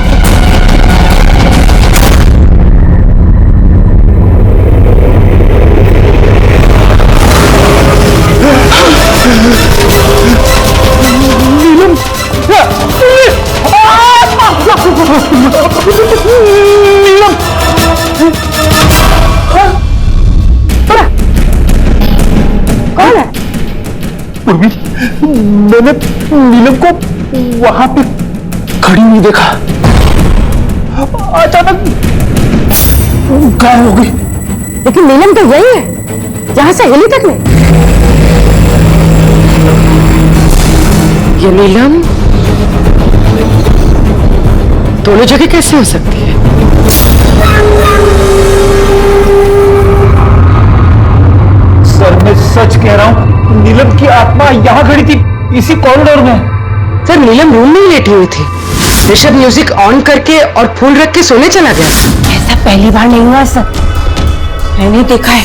[SPEAKER 2] कौन है?
[SPEAKER 8] मैंने नीलम को वहां पे खड़ी नहीं देखा, अचानक गायब हो गई।
[SPEAKER 2] लेकिन नीलम तो यही है, यहां से हिली तक नहीं। ये नीलम दोनों जगह कैसे हो सकती है?
[SPEAKER 8] सर, मैं सच कह रहा हूं, नीलम की आत्मा यहां खड़ी थी, इसी कॉरिडोर में।
[SPEAKER 2] सर, नीलम रूम में ही लेटी हुई थी। ऋषभ म्यूजिक ऑन करके और फूल रख के सोने चला गया।
[SPEAKER 3] ऐसा पहली बार नहीं हुआ सर, मैंने देखा है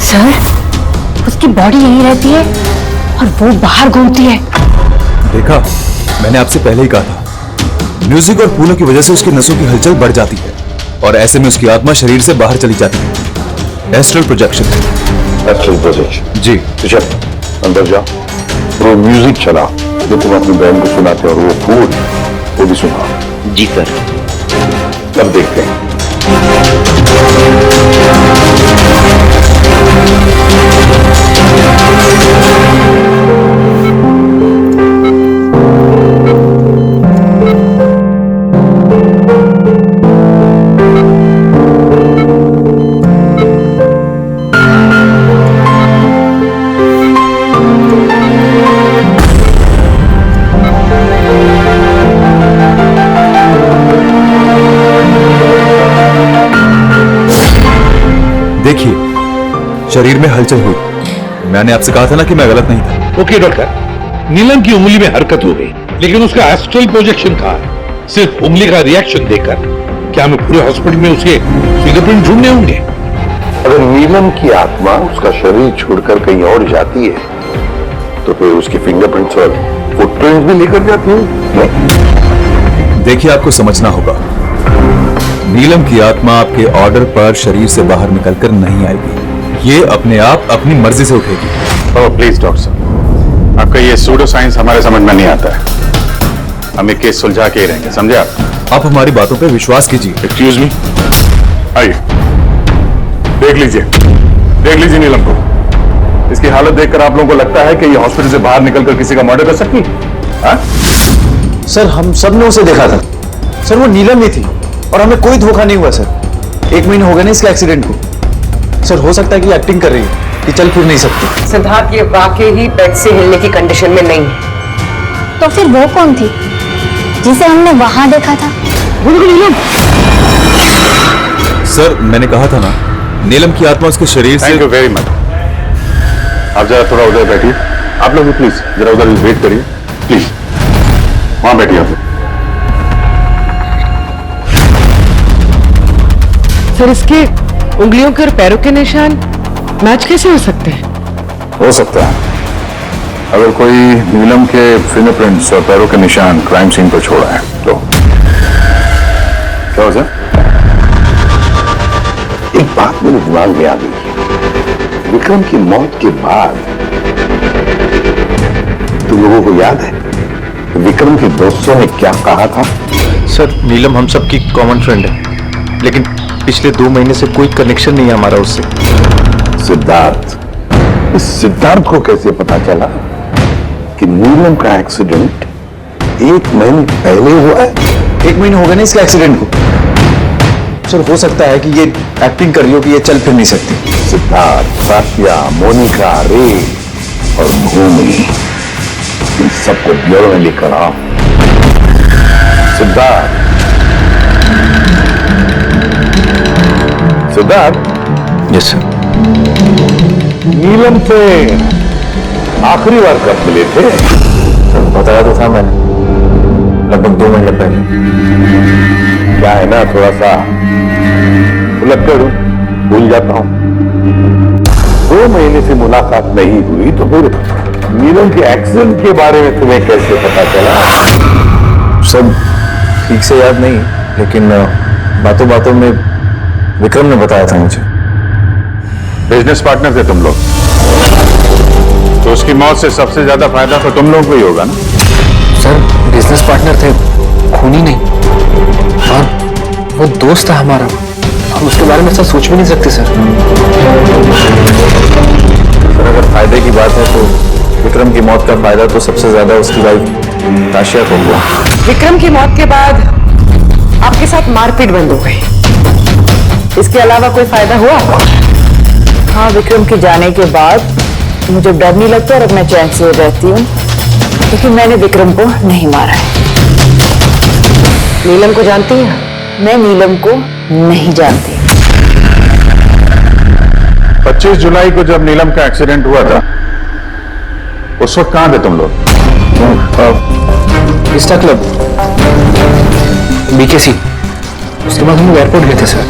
[SPEAKER 3] सर। उसकी बॉडी यहीं रहती है और वो बाहर घूमती है।
[SPEAKER 14] देखा, मैंने आपसे पहले ही कहा था, म्यूजिक और फूलों की वजह से उसकी नसों की हलचल बढ़ जाती है और ऐसे में उसकी आत्मा शरीर से बाहर चली जाती है। Astral projection.
[SPEAKER 7] Astral projection?
[SPEAKER 14] जी।
[SPEAKER 7] ऋषभ, अंदर जाओ, वो म्यूजिक चला जो तुम अपनी बहन को सुनाते हो, और वो फूल वो भी सुनाओ।
[SPEAKER 13] जी सर।
[SPEAKER 7] तब देखते हैं।
[SPEAKER 14] देखिए, शरीर में हलचल हुई। मैंने आपसे कहा था ना कि मैं गलत नहीं था।
[SPEAKER 11] ओके डॉक्टर, नीलम की उंगली में हरकत हो गई, लेकिन उसका एस्ट्रल प्रोजेक्शन कहाँ है? सिर्फ उंगली का रिएक्शन देकर क्या हमें पूरे हॉस्पिटल में उसके फिंगरप्रिंट ढूंढने होंगे? अगर नीलम की आत्मा उसका शरीर छोड़कर कहीं और जाती है तो फिर उसकी फिंगरप्रिंट्स और फुटप्रिंट्स भी लेकर जाती है।
[SPEAKER 14] देखिए, आपको समझना होगा, नीलम की आत्मा आपके ऑर्डर पर शरीर से बाहर निकलकर नहीं आएगी। ये अपने आप अपनी मर्जी से उठेगी।
[SPEAKER 7] ओह प्लीज डॉक्टर साहब, आपका ये सूडो साइंस हमारे समझ में नहीं आता है। हम ये केस सुलझा के ही रहेंगे, समझे आप
[SPEAKER 14] हमारी बातों पे विश्वास कीजिए।
[SPEAKER 7] एक्सक्यूज मी, आइए देख लीजिए नीलम को। इसकी हालत देखकर आप लोगों को लगता है कि ये हॉस्पिटल से बाहर निकलकर किसी का मर्डर कर सकती है?
[SPEAKER 5] सर, हम सब ने उसे देखा था। सर, वो नीलम ही थी और हमें कोई धोखा नहीं हुआ सर। 1 महीना हो गया ना इसके एक्सीडेंट को। सर, हो सकता है कि एक्टिंग कर रही है, कि चल फिर नहीं सकती।
[SPEAKER 2] सिद्धार्थ, ये वाकई ही बेड से हिलने की कंडीशन में नहीं है।
[SPEAKER 3] तो फिर वो कौन थी जिसे हमने वहां देखा था?
[SPEAKER 14] सर, मैंने कहा था ना, नीलम की आत्मा उसके शरीर से।
[SPEAKER 7] Thank you very much. आप जरा थोड़ा उधर बैठिए। आप लोग भी प्लीज जरा उधर वेट करिए, प्लीज वहां बैठिए आप लोग।
[SPEAKER 2] सर, इसके उंगलियों के और पैरों के निशान मैच कैसे हो सकते हैं?
[SPEAKER 7] हो सकता है अगर कोई नीलम के फिंगरप्रिंट्स और पैरों के निशान क्राइम सीन पर छोड़ा है तो। क्या हो सर?
[SPEAKER 11] एक बात मेरे दिमाग में आ गई। विक्रम की मौत के बाद तुम लोगों को याद है विक्रम के दोस्तों ने क्या कहा था?
[SPEAKER 13] सर, नीलम हम सबकी कॉमन फ्रेंड है, लेकिन पिछले 2 महीने से कोई कनेक्शन नहीं है हमारा उससे।
[SPEAKER 11] सिद्धार्थ, इस सिद्धार्थ को कैसे पता चला कि नीलम का एक्सीडेंट 1 महीने पहले हुआ है?
[SPEAKER 5] 1 महीने हो गए ना इसके एक्सीडेंट को। सर, हो सकता है कि ये एक्टिंग कर रही हो कि ये चल फिर नहीं सकती।
[SPEAKER 11] सिद्धार्थ, सात्या, मोनिका, रे और भूमि, इन सबको ब्यूरो में लेकर आओ। Siddharth,
[SPEAKER 13] yes sir.
[SPEAKER 11] नीलम से आखिरी बार कब मिले थे?
[SPEAKER 13] सर, बताया तो था मैंने, लगभग 2 महीने पहले।
[SPEAKER 11] क्या है ना, थोड़ा सा उलट कर भूल जाता हूं। 2 महीने से मुलाकात नहीं हुई तो फिर नीलम के एक्सीडेंट के बारे में तुम्हें कैसे पता चला?
[SPEAKER 13] सब ठीक से याद नहीं, लेकिन बातों बातों में विक्रम ने बताया था मुझे।
[SPEAKER 7] बिजनेस पार्टनर थे तुम लोग, तो उसकी मौत से सबसे ज्यादा फायदा तो तुम लोगों को ही होगा ना?
[SPEAKER 13] सर, बिजनेस पार्टनर थे, खूनी नहीं। और वो दोस्त था हमारा, हम उसके बारे में ऐसा सोच भी नहीं सकते सर। सर, अगर फायदे की बात है तो विक्रम की मौत का फायदा तो सबसे ज्यादा उसकी वाइफ राशिया को हुआ।
[SPEAKER 2] विक्रम की मौत के बाद आपके साथ मारपीट बंद हो गई, इसके अलावा कोई फायदा हुआ?
[SPEAKER 15] हाँ, विक्रम के जाने के बाद मुझे डर नहीं लगता और अब मैं चैन से रहती हूँ, क्योंकि मैंने विक्रम को नहीं मारा है।
[SPEAKER 2] नीलम को जानती हैं?
[SPEAKER 15] मैं नीलम को नहीं जानती।
[SPEAKER 7] 25 जुलाई को जब नीलम का एक्सीडेंट हुआ था, उस वक्त कहां थे तुम लोग?
[SPEAKER 13] Vista club, BKC। उसके बाद हम लोग एयरपोर्ट गए थे सर।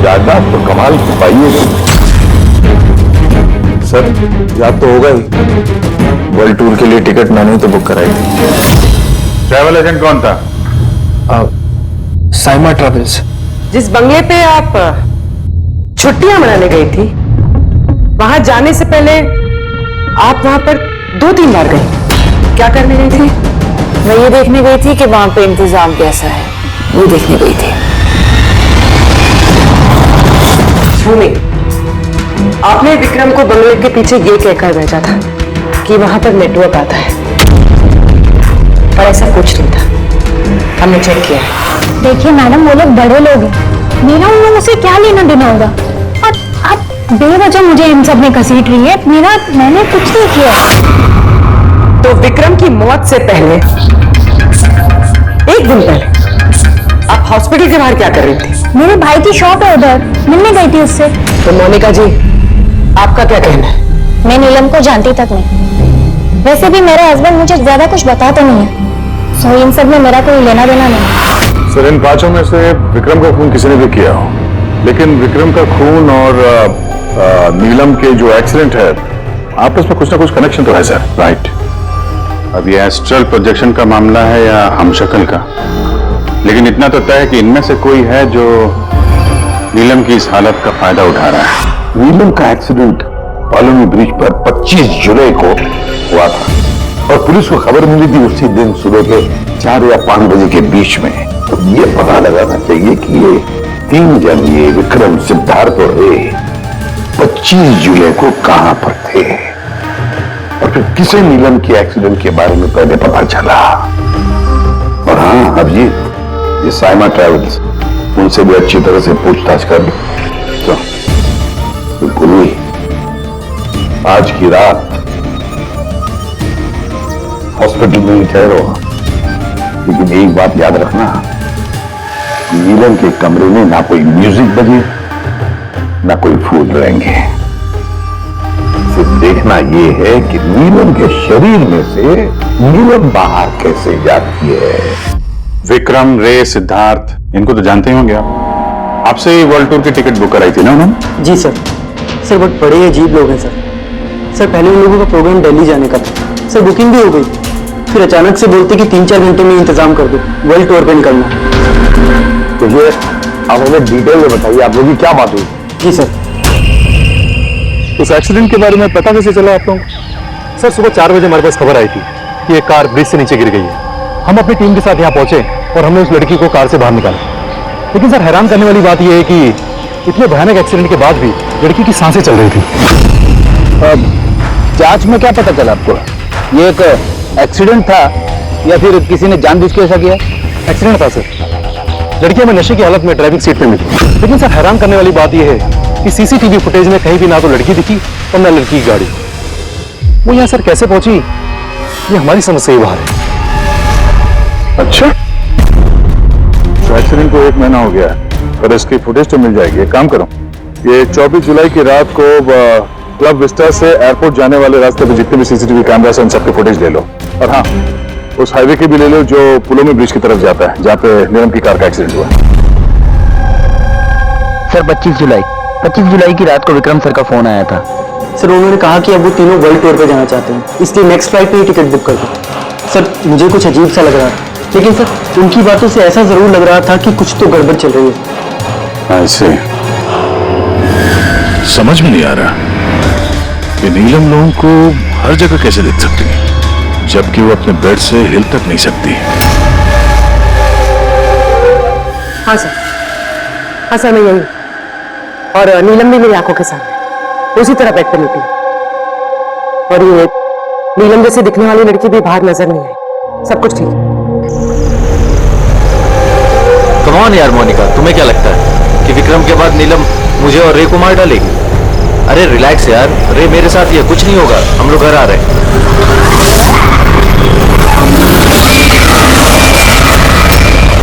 [SPEAKER 11] याददाश्त तो कमाल की पाई है
[SPEAKER 13] सर। याद तो होगा ही, वर्ल्ड टूर के लिए टिकट मैंने ही तो बुक कराई थी।
[SPEAKER 7] ट्रैवल एजेंट कौन था?
[SPEAKER 13] साइमा ट्रैवल्स।
[SPEAKER 2] जिस बंगले पे आप छुट्टियां मनाने गई थी, वहां जाने से पहले आप वहां पर 2-3 बार गई। क्या करने गई थी?
[SPEAKER 15] मैं ये देखने गई थी कि वहां पे इंतजाम कैसा है, ये देखने गई थी।
[SPEAKER 2] भूमि, आपने विक्रम को बंगले के पीछे ये कहकर भेजा था कि वहां पर नेटवर्क आता है, पर ऐसा कुछ नहीं था। हमने चेक किया है।
[SPEAKER 3] देखिए मैडम, वो लोग बड़े लोग हैं, मेरा उन लोगों से क्या लेना देना होगा? और आप बेवजह मुझे इन सब में घसीट रही है। मैंने कुछ नहीं किया।
[SPEAKER 2] तो विक्रम की मौत से पहले 1 दिन पहले आप हॉस्पिटल के बाहर क्या कर रही थी?
[SPEAKER 3] मेरे भाई की शॉप है, उधर मिलने गई थी उससे।
[SPEAKER 2] तो मोनिका जी, आपका क्या कहना है?
[SPEAKER 3] मैं नीलम को जानती तक नहीं। वैसे भी मेरा हस्बैंड मुझे ज्यादा कुछ बताता नहीं है, सो इन सब में मेरा कोई लेना देना नहीं।
[SPEAKER 7] सर इन पांचों में से विक्रम का खून किसी ने भी किया हो, लेकिन विक्रम का खून और नीलम के जो एक्सीडेंट है आपस में कुछ ना कुछ कनेक्शन तो है सर। राइट। अब ये एस्ट्रल प्रोजेक्शन का मामला है या हमशक्ल का, लेकिन इतना तो तय है कि इनमें से कोई है जो नीलम की इस हालत का फायदा उठा रहा है।
[SPEAKER 11] नीलम का एक्सीडेंट कॉलोनी ब्रिज पर 25 जुलाई को हुआ था और पुलिस को खबर मिली थी उसी दिन सुबह के 4 या 5 बजे के बीच में। तो ये पता लगाना चाहिए कि ये 3 जन, ये विक्रम, सिद्धार्थ और रे 25 जुलाई को कहां पर थे और फिर किसे नीलम के एक्सीडेंट के बारे में पहले पता चला। और हाँ अभिजीत, ये साइमा ट्रेवल्स, उनसे भी अच्छी तरह से पूछताछ कर लो। तो बिल्कुल ही आज की रात हॉस्पिटल में ही ठहरो, लेकिन एक बात याद रखना, नीलम के कमरे में ना कोई म्यूजिक बजे ना कोई फूल रहेंगे। सिर्फ देखना यह है कि नीलम के शरीर में से नीलम बाहर कैसे जाती है।
[SPEAKER 7] विक्रम, रे, सिद्धार्थ, इनको तो जानते ही होंगे आप। आपसे ही वर्ल्ड टूर की टिकट बुक कराई थी ना उन्होंने?
[SPEAKER 1] जी सर। सर बहुत बड़े अजीब लोग हैं सर। सर पहले उन लोगों का प्रोग्राम दिल्ली जाने का था सर, बुकिंग भी हो गई, फिर अचानक से बोलते कि 3-4 घंटे में इंतजाम कर दो, वर्ल्ड टूर पे निकलना।
[SPEAKER 11] तो ये आप हमें डिटेल में बताइए, आप लोगों की क्या बात हुई?
[SPEAKER 1] जी सर।
[SPEAKER 7] उस एक्सीडेंट के बारे में पता कैसे चला आप लोगों?
[SPEAKER 16] सर सुबह 4 बजे हमारे पास खबर आई थी कि एक कार ब्रिज से नीचे गिर गई है। हम अपनी टीम के साथ यहाँ पहुंचे और हमने उस लड़की को कार से बाहर निकाला। लेकिन सर हैरान करने वाली बात यह है कि इतने भयानक एक्सीडेंट के बाद भी लड़की की सांसें चल रही थी।
[SPEAKER 13] जांच में क्या पता चला आपको? ये एक एक्सीडेंट था या फिर किसी ने जानबूझ के ऐसा किया?
[SPEAKER 16] एक्सीडेंट था सर। लड़की हमें नशे की हालत में ड्राइविंग सीट पे मिली। लेकिन सर हैरान करने वाली बात यह है कि सीसीटीवी फुटेज में कहीं भी ना तो लड़की दिखी और ना लड़की की गाड़ी। वो यहाँ सर कैसे पहुंची, ये हमारी समझ से ही बाहर है।
[SPEAKER 7] अच्छा, तो एक्सीडेंट को 1 महीना हो गया है, पर इसकी फुटेज तो मिल जाएगी। एक काम करो, ये 24 जुलाई की रात को क्लब विस्टा से एयरपोर्ट जाने वाले रास्ते पे जितने भी सीसीटीवी कैमरास हैं उन सबके फुटेज ले लो। और हाँ, उस हाईवे के भी ले लो जो पुलोमी ब्रिज की तरफ जाता है, जहाँ पे नीलम की कार का एक्सीडेंट हुआ।
[SPEAKER 13] सर 25 जुलाई की रात को विक्रम सर का फोन आया था।
[SPEAKER 1] सर उन्होंने कहा कि अब वो तीनों वर्ल्ड टूर पे जाना चाहते हैं, इसलिए नेक्स्ट फ्लाइट पे ही टिकट बुक कर दो। सर मुझे कुछ अजीब सा लग रहा था, लेकिन सर उनकी बातों से ऐसा जरूर लग रहा था कि कुछ तो गड़बड़ चल रही है।
[SPEAKER 6] ऐसे समझ में नहीं आ रहा कि नीलम लोगों को हर जगह कैसे देख सकती है, जबकि वो अपने बेड से हिल तक नहीं सकती।
[SPEAKER 2] हाँ सर, हाँ सर मैं यही, और नीलम भी मेरी आंखों के सामने उसी तरह बेड पर निकली, और ये नीलम जैसे दिखने वाली लड़की भी बाहर नजर नहीं आई। सब कुछ ठीक है।
[SPEAKER 9] कौन यार मोनिका, तुम्हें क्या लगता है कि विक्रम के बाद नीलम मुझे और रे को मार डालेगी? अरे रिलैक्स यार, रे मेरे साथ ये कुछ नहीं होगा, हम लोग घर आ रहे हैं।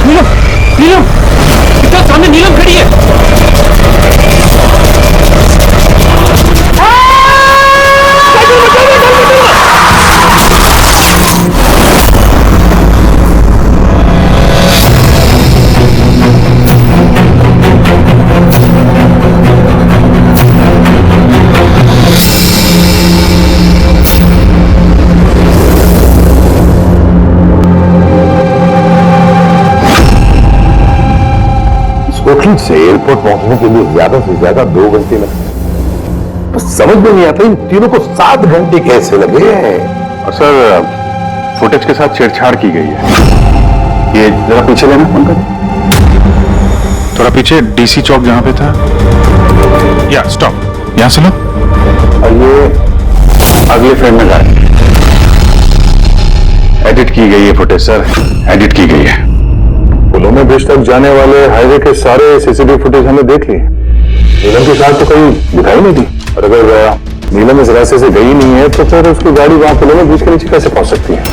[SPEAKER 16] नीलम, नीलम, इतना सामने नीलम खड़ी है।
[SPEAKER 11] होटल से एयरपोर्ट पहुंचने के लिए ज्यादा से ज्यादा 2 घंटे लगते हैं। तो समझ में नहीं आता इन तीनों को 7 घंटे कैसे लगे हैं।
[SPEAKER 7] और सर फुटेज के साथ छेड़छाड़ की गई है। ये जरा पीछे लेना पंकज, थोड़ा पीछे, डीसी चौक जहां पे था। या स्टॉप, यहां से लो। और ये अगले फ्रेम में जाए। एडिट की गई है फुटेज सर, एडिट की गई है। पुलोमी ब्रिज तक जाने वाले हाईवे के सारे सीसीटीवी फुटेज हमने देख ली। नीलम की कार तो कहीं दिखाई नहीं दी, और अगर नीलम इस रास्ते से गई नहीं है तो फिर उसकी गाड़ी वहां पुलोमी ब्रिज के नीचे कैसे पहुंच सकती है?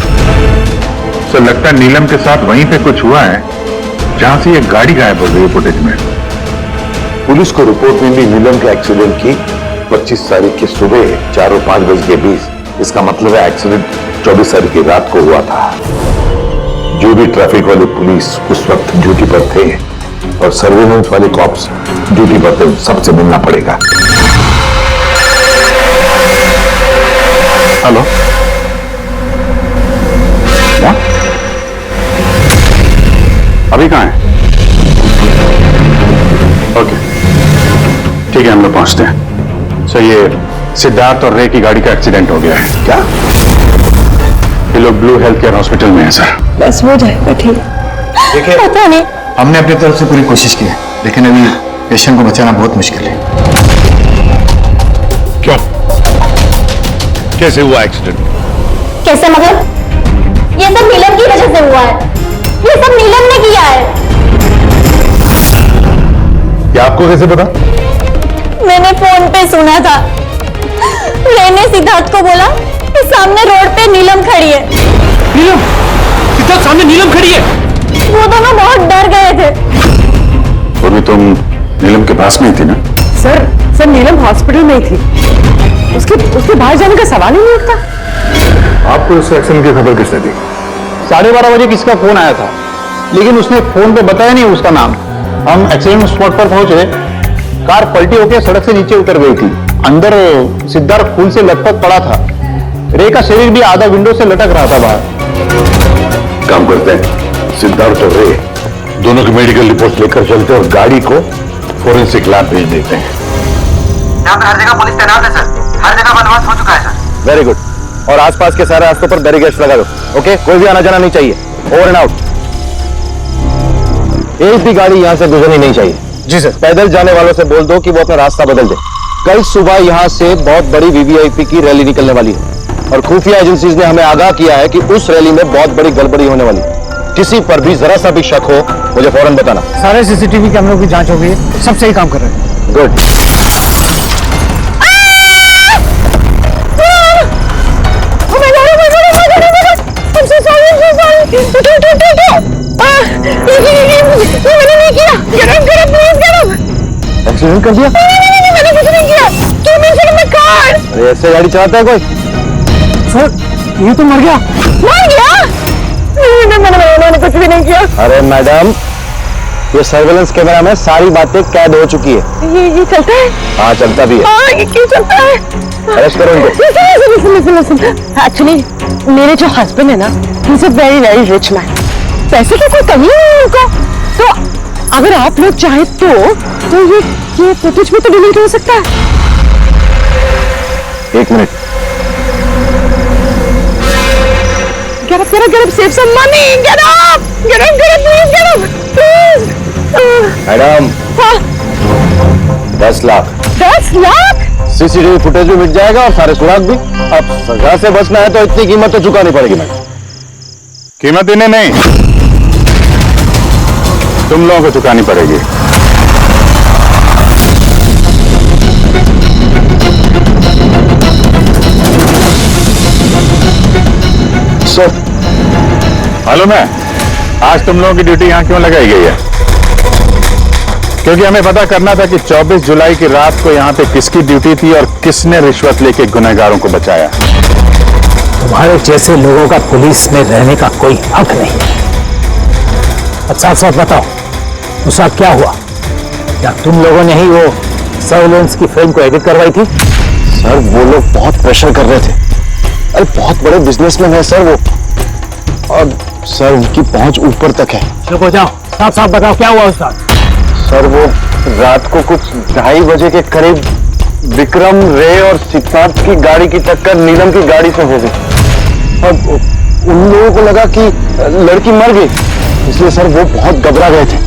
[SPEAKER 7] सर लगता है नीलम के साथ वहीं पे कुछ हुआ है जहां से ये गाड़ी गायब हो गई है फुटेज में।
[SPEAKER 11] पुलिस को रिपोर्ट मिली नीलम के एक्सीडेंट की 25 तारीख की सुबह 4 और 5 बजे के बीच। इसका मतलब है एक्सीडेंट 24 तारीख की रात को हुआ था।
[SPEAKER 7] जो भी ट्रैफिक वाले पुलिस उस वक्त ड्यूटी पर थे और सर्वेलेंस वाले कॉप्स ड्यूटी पर थे, सबसे मिलना पड़ेगा। हेलो, क्या? अभी कहाँ है? ओके, ठीक है, हम लोग पहुंचते हैं। सर, ये सिद्धार्थ और रे की गाड़ी का एक्सीडेंट हो गया है। क्या? ये लोग ब्लू हेल्थ केयर हॉस्पिटल में हैं सर।
[SPEAKER 3] बस हो जाएगा ठीक।
[SPEAKER 12] देखिए,
[SPEAKER 3] पता नहीं,
[SPEAKER 12] हमने अपनी तरफ से पूरी कोशिश की है, लेकिन अभी पेशेंट को बचाना बहुत मुश्किल है।
[SPEAKER 6] क्यों? कैसे हुआ एक्सीडेंट?
[SPEAKER 3] कैसे मतलब? ये सब नीलम की वजह से हुआ है। ये सब नीलम ने किया है।
[SPEAKER 7] क्या आपको कैसे पता?
[SPEAKER 3] मैंने फोन पे सुना था। रे ने सिद्धार्थ को बोला कि सामने रोड पे नीलम खड़ी है।
[SPEAKER 5] नीलम? सिद्धार्थ सामने नीलम खड़ी है?
[SPEAKER 3] वो दोनों बहुत डर गए थे।
[SPEAKER 7] और भी तुम नीलम के पास में ही थी ना?
[SPEAKER 2] सर नीलम हॉस्पिटल में ही थी। उसके बाहर जाने का सवाल ही नहीं उठता।
[SPEAKER 7] आपको इस एक्सीडेंट की खबर किसने दी?
[SPEAKER 16] 12:30 बजे किसका फोन आया था, लेकिन उसने फोन पे बताया नहीं उसका नाम। हम एक्सीडेंट स्पॉट पर पहुंचे, कार पलटी होकर सड़क से नीचे उतर गई थी। अंदर सिद्धार्थ खून से लथपथ पड़ा था। रे का शरीर भी आधा विंडो से लटक रहा था बाहर।
[SPEAKER 7] काम करते हैं, सिद्धार्थ और रे दोनों की मेडिकल रिपोर्ट लेकर चलते हैं और गाड़ी को फोरेंसिक लैब भेज देते हैं।
[SPEAKER 17] यहाँ पे हर जगह पुलिस तैनात है सर। हर जगह बंदोबस्त हो चुका है सर।
[SPEAKER 16] Very good. और आसपास के सारे रास्तों पर बैरिकेड्स लगा दो। ओके, कोई भी आना जाना नहीं चाहिए। Over and out. एक भी गाड़ी यहाँ से गुजरनी नहीं चाहिए। जी सर। पैदल जाने वालों से बोल दो कि वो अपना रास्ता बदल दे। कल सुबह यहाँ से बहुत बड़ी वीवीआईपी की रैली निकलने वाली है और खुफिया एजेंसीज ने हमें आगाह किया है कि उस रैली में बहुत बड़ी गड़बड़ी होने वाली है। किसी पर भी जरा सा भी शक हो, मुझे फौरन बताना।
[SPEAKER 5] सारे सीसीटीवी कैमरों की जांच हो गई है, सब सही काम कर रहे हैं।
[SPEAKER 16] गुड। एक्सीडेंट कर दिया?
[SPEAKER 3] मैंने कुछ नहीं किया। क्यों मैं कार?
[SPEAKER 16] अरे ऐसे गाड़ी चलाता है कोई?
[SPEAKER 5] सर, ये तो मर गया।
[SPEAKER 3] मर गया? मैंने कुछ भी नहीं किया।
[SPEAKER 16] अरे मैडम, ये सर्वेलेंस कैमरा में सारी बातें कैद हो चुकी है।
[SPEAKER 3] ये चलता है?
[SPEAKER 16] हाँ, चलता भी है।
[SPEAKER 3] हाँ, ये क्यों चलता है?
[SPEAKER 16] अरेस्ट करो इनको।
[SPEAKER 2] एक्चुअली मेरे जो हस्बैंड है ना, he is a very very rich man. पैसे की कोई कमी नहीं है उनको। तो अगर आप लोग चाहे तो ये फुटेज भी तो डिलीट हो सकता है।
[SPEAKER 16] एक minute.
[SPEAKER 2] Get up, save some money. Get up, please, get up, please.
[SPEAKER 16] Madam, 10 lakh.
[SPEAKER 2] 10 lakh?
[SPEAKER 16] CCTV footage भी मिट जाएगा और सारे सुराग भी। अब सजा से बचना है तो इतनी कीमत तो चुकानी पड़ेगी मैडम।
[SPEAKER 7] कीमत इन्हें नहीं, तुम लोगों को चुकानी पड़ेगी।
[SPEAKER 16] सर,
[SPEAKER 7] मालूम है आज तुम लोगों की ड्यूटी यहां क्यों लगाई गई है? क्योंकि हमें पता करना था कि 24 जुलाई की रात को यहां पे किसकी ड्यूटी थी और किसने रिश्वत लेके गुनहगारों को बचाया।
[SPEAKER 8] तुम्हारे जैसे लोगों का पुलिस में रहने का कोई हक नहीं है। अब साथ साथ बताओ, उस रात क्या हुआ? क्या तुम लोगों ने ही वो सर्वेलेंस की फिल्म को एडिट करवाई थी?
[SPEAKER 16] सर, वो लोग बहुत प्रेशर कर रहे थे। अरे बहुत बड़े बिजनेसमैन है सर वो, और सर उनकी पहुंच ऊपर तक है।
[SPEAKER 8] चुप हो जाओ, साफ साफ बताओ क्या हुआ उस रात?
[SPEAKER 16] सर, वो रात को कुछ 2:30 बजे के करीब विक्रम, रे और सिद्धार्थ की गाड़ी की टक्कर नीलम की गाड़ी से हो गई और उन लोगों को लगा कि लड़की मर गई, इसलिए सर वो बहुत घबरा गए थे।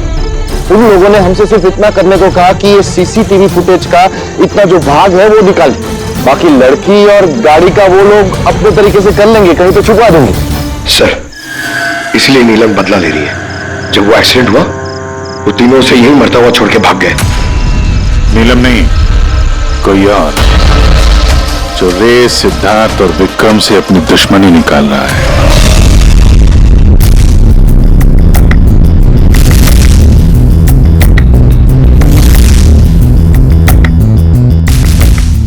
[SPEAKER 16] उन लोगों ने हमसे सिर्फ इतना करने को कहा कि ये सीसीटीवी फुटेज का इतना जो भाग है वो निकाल, बाकी लड़की और गाड़ी का वो लोग अपने तरीके से कर लेंगे, कहीं तो छुपा देंगे।
[SPEAKER 18] सर, इसलिए नीलम बदला ले रही है। जब वो एक्सीडेंट हुआ, वो तीनों से यही मरता हुआ छोड़ के भाग गए।
[SPEAKER 7] नीलम नहीं, कोई और, जो रे, सिद्धार्थ और विक्रम से अपनी दुश्मनी निकाल रहा है।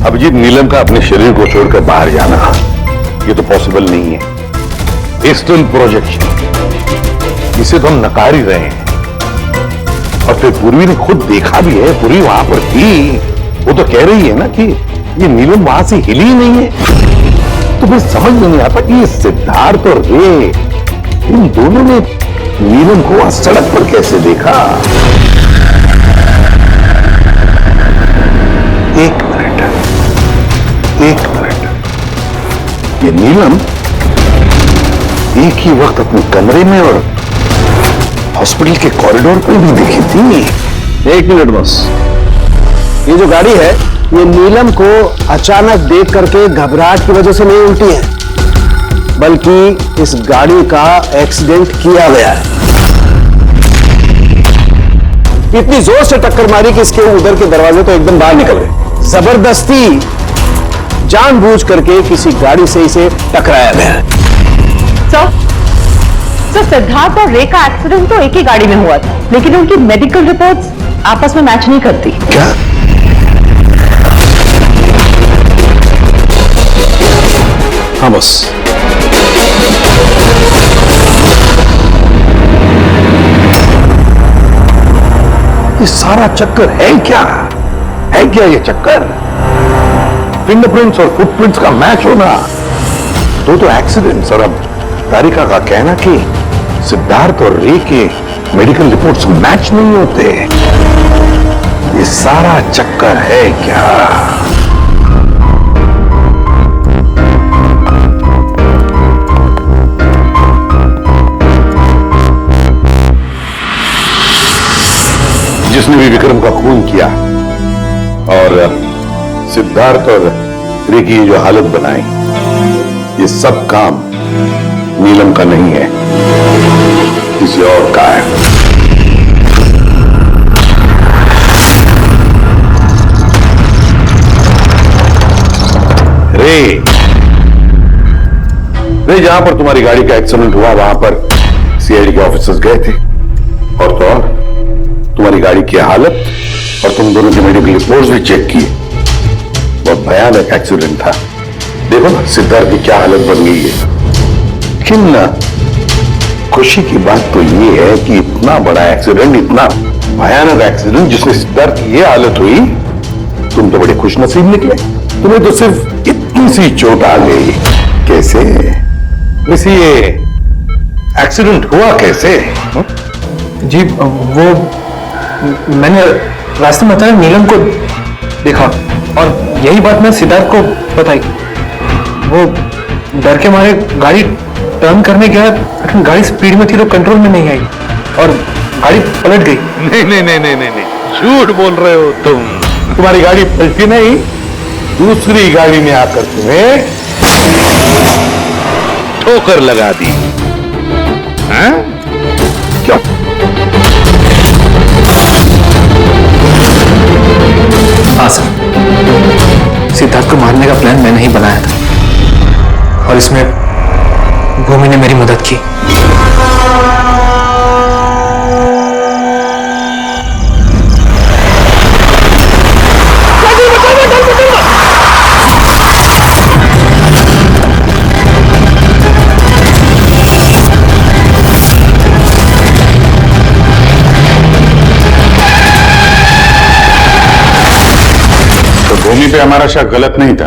[SPEAKER 7] अभिजीत, नीलम का अपने शरीर को छोड़कर बाहर जाना ये तो पॉसिबल नहीं है। एक्सटर्नल प्रोजेक्शन
[SPEAKER 11] इसे तो हम नकार ही रहे हैं। और फिर पूर्वी ने खुद देखा भी है, पूर्वी वहां पर थी, वो तो कह रही है ना कि ये नीलम वहां से हिली ही नहीं है। तो फिर समझ में नहीं आता कि ये सिद्धार्थ और रे, इन दोनों ने नीलम को वहां सड़क पर कैसे देखा। एक मिनट, ये नीलम एक ही वक्त अपने कमरे में और हॉस्पिटल के कॉरिडोर पर भी दिखी थी।
[SPEAKER 8] एक मिनट बस, ये जो गाड़ी है ये नीलम को अचानक देख करके घबराहट की वजह से नहीं उल्टी है, बल्कि इस गाड़ी का एक्सीडेंट किया गया है। इतनी जोर से टक्कर मारी कि इसके उधर के दरवाजे तो एकदम बाहर निकल गए। जबरदस्ती जानबूझ करके किसी गाड़ी से इसे टकराया गया है।
[SPEAKER 15] सर, सिद्धार्थ और रे का एक्सीडेंट तो एक ही गाड़ी में हुआ था, लेकिन उनकी मेडिकल रिपोर्ट्स आपस में मैच नहीं करती।
[SPEAKER 11] क्या?
[SPEAKER 8] हाँ बस,
[SPEAKER 11] ये सारा चक्कर है क्या? है क्या ये चक्कर? फिंगरप्रिंट्स और फुटप्रिंट्स का मैच होना, तो एक्सीडेंट्स। और अब तारिका का कहना कि सिद्धार्थ और रे के मेडिकल रिपोर्ट्स मैच नहीं होते। ये सारा चक्कर है क्या? जिसने भी विक्रम का खून किया और सिद्धार्थ और रे की जो हालत बनाई, ये सब काम नीलम का नहीं है, किसी और का है। रे जहां पर तुम्हारी गाड़ी का एक्सीडेंट हुआ वहां पर सीआईडी के ऑफिसर्स गए थे, और तो और तुम्हारी गाड़ी की हालत और तुम दोनों की मेडिकल रिपोर्ट्स भी चेक किए। बहुत भयानक एक्सीडेंट था। देखो ना सिद्धार्थ की क्या हालत बन गई है। लेकिन खुशी की बात तो ये है कि इतना बड़ा एक्सीडेंट, इतना भयानक एक्सीडेंट जिसमें सिद्धार्थ की ये हालत हुई, तुम तो बड़े खुशनसीब निकले। तुम्हें तो सिर्फ इतनी सी चोट आ गई। कैसे? वैसे ये एक्सीडेंट हुआ कैसे?
[SPEAKER 4] जी वो मैंने रास्ते में बताया, नीलम को देखा और यही बात मैं सिद्धार्थ को बताई। वो डर के मारे गाड़ी टर्न करने गया, लेकिन गाड़ी स्पीड में थी तो कंट्रोल में नहीं आई और गाड़ी पलट गई।
[SPEAKER 11] नहीं, झूठ बोल रहे हो तुम। तुम्हारी गाड़ी पलटी नहीं, दूसरी गाड़ी में आकर तुम्हें ठोकर लगा दी। हाँ? क्यों?
[SPEAKER 4] हाँ सर, सिद्धार्थ को मारने का प्लान मैंने ही बनाया था और इसमें भूमि ने मेरी मदद की।
[SPEAKER 11] भूमि पे हमारा शक गलत नहीं था,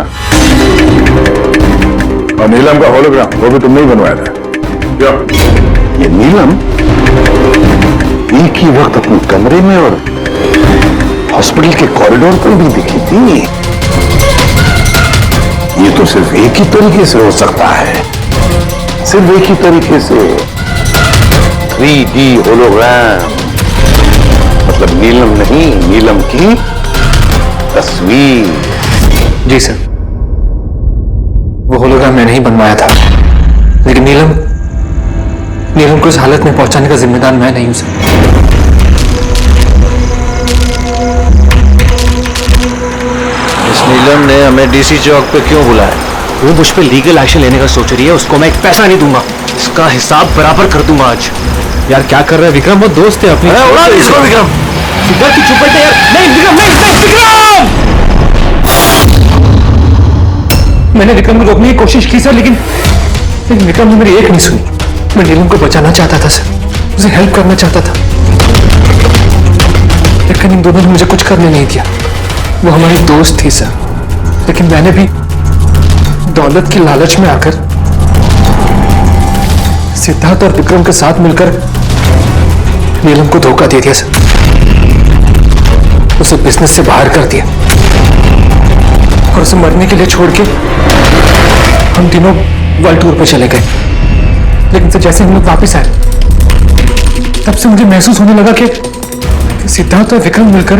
[SPEAKER 11] और नीलम का होलोग्राम वो भी तुमने ही बनवाया था। क्यों? ये नीलम एक ही वक्त अपने कमरे में और हॉस्पिटल के कॉरिडोर पर भी दिखी थी। ये तो सिर्फ एक ही तरीके से हो सकता है, सिर्फ एक ही तरीके से। 3D होलोग्राम, मतलब नीलम नहीं, नीलम की तस्वीर।
[SPEAKER 4] जी सर, वो होलोग्राम मैंने ही बनवाया था, लेकिन नीलम को इस हालत में पहुंचाने का जिम्मेदार मैं नहीं हूं सर।
[SPEAKER 18] इस नीलम ने हमें डीसी चौक पे क्यों बुलाया?
[SPEAKER 5] वो मुझ पे लीगल एक्शन लेने का सोच रही है, उसको मैं एक पैसा नहीं दूंगा, इसका हिसाब बराबर कर दूंगा आज। यार क्या कर रहा है विक्रम, वो दोस्त है अपनी।
[SPEAKER 18] विक्रम
[SPEAKER 5] सिद्धार्थ की चुप बैठे यार। नहीं विक्रम, नहीं विक्रम!
[SPEAKER 4] मैंने विक्रम को रोकने की कोशिश की सर, लेकिन विक्रम ने मेरी एक नहीं सुनी। मैं नीलम को बचाना चाहता था सर,
[SPEAKER 16] उसे हेल्प करना चाहता था, लेकिन इन दोनों ने मुझे कुछ करने नहीं दिया। वो हमारी दोस्त थी सर, लेकिन मैंने भी दौलत की लालच में आकर सिद्धार्थ और विक्रम के साथ मिलकर नीलम को धोखा दे दिया सर। उसे बिजनेस से बाहर कर दिया और उसे मरने के लिए छोड़ के हम तीनों वर्ल्ड टूर पर चले गए। लेकिन सर जैसे हम लोग वापिस आए, तब से मुझे महसूस होने लगा कि सिद्धार्थ और विक्रम मिलकर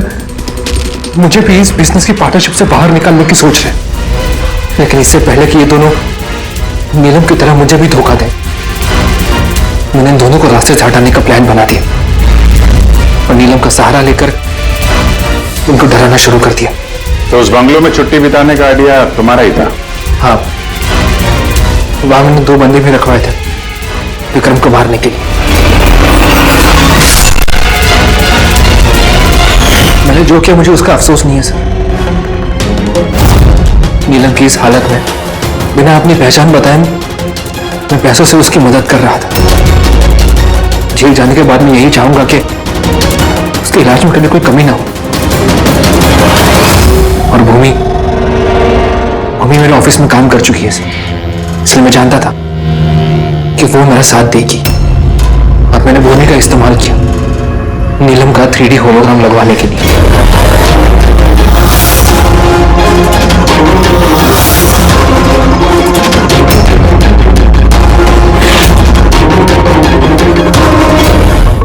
[SPEAKER 16] मुझे भी इस बिजनेस की पार्टनरशिप से बाहर निकालने की सोच रहे हैं। लेकिन इससे पहले कि ये दोनों नीलम की तरह मुझे भी धोखा दें, मैंने इन दोनों को रास्ते से हटाने का प्लान बना दिया और नीलम का सहारा लेकर उनको डराना शुरू कर दिया।
[SPEAKER 7] तो उस बंगलों में छुट्टी बिताने का आइडिया तुम्हारा ही था?
[SPEAKER 16] हाँ, वहां मैंने 2 बंदे भी रखवाए थे विक्रम को मारने के लिए। मैंने जो किया मुझे उसका अफसोस नहीं है सर। नीलम की इस हालत में बिना अपनी पहचान बताए मैं पैसों से उसकी मदद कर रहा था। जेल जाने के बाद मैं यही चाहूंगा कि उसके इलाज में कभी कोई कमी ना हो। और भूमि मेरे ऑफिस में काम कर चुकी है सर, इसलिए मैं जानता था कि वो मेरा साथ देगी और मैंने भूमि का इस्तेमाल किया नीलम का 3D होलोग्राम लगवाने के लिए।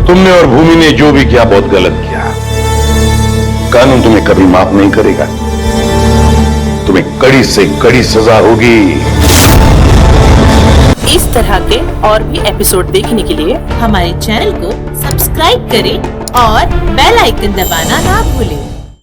[SPEAKER 6] तुमने और भूमि ने जो भी किया बहुत गलत किया। कानून तुम्हें कभी माफ नहीं करेगा, तुम्हें कड़ी से कड़ी सजा होगी।
[SPEAKER 19] इस तरह के और भी एपिसोड देखने के लिए हमारे चैनल को सब्सक्राइब करें और बेल आइकन दबाना ना भूलें।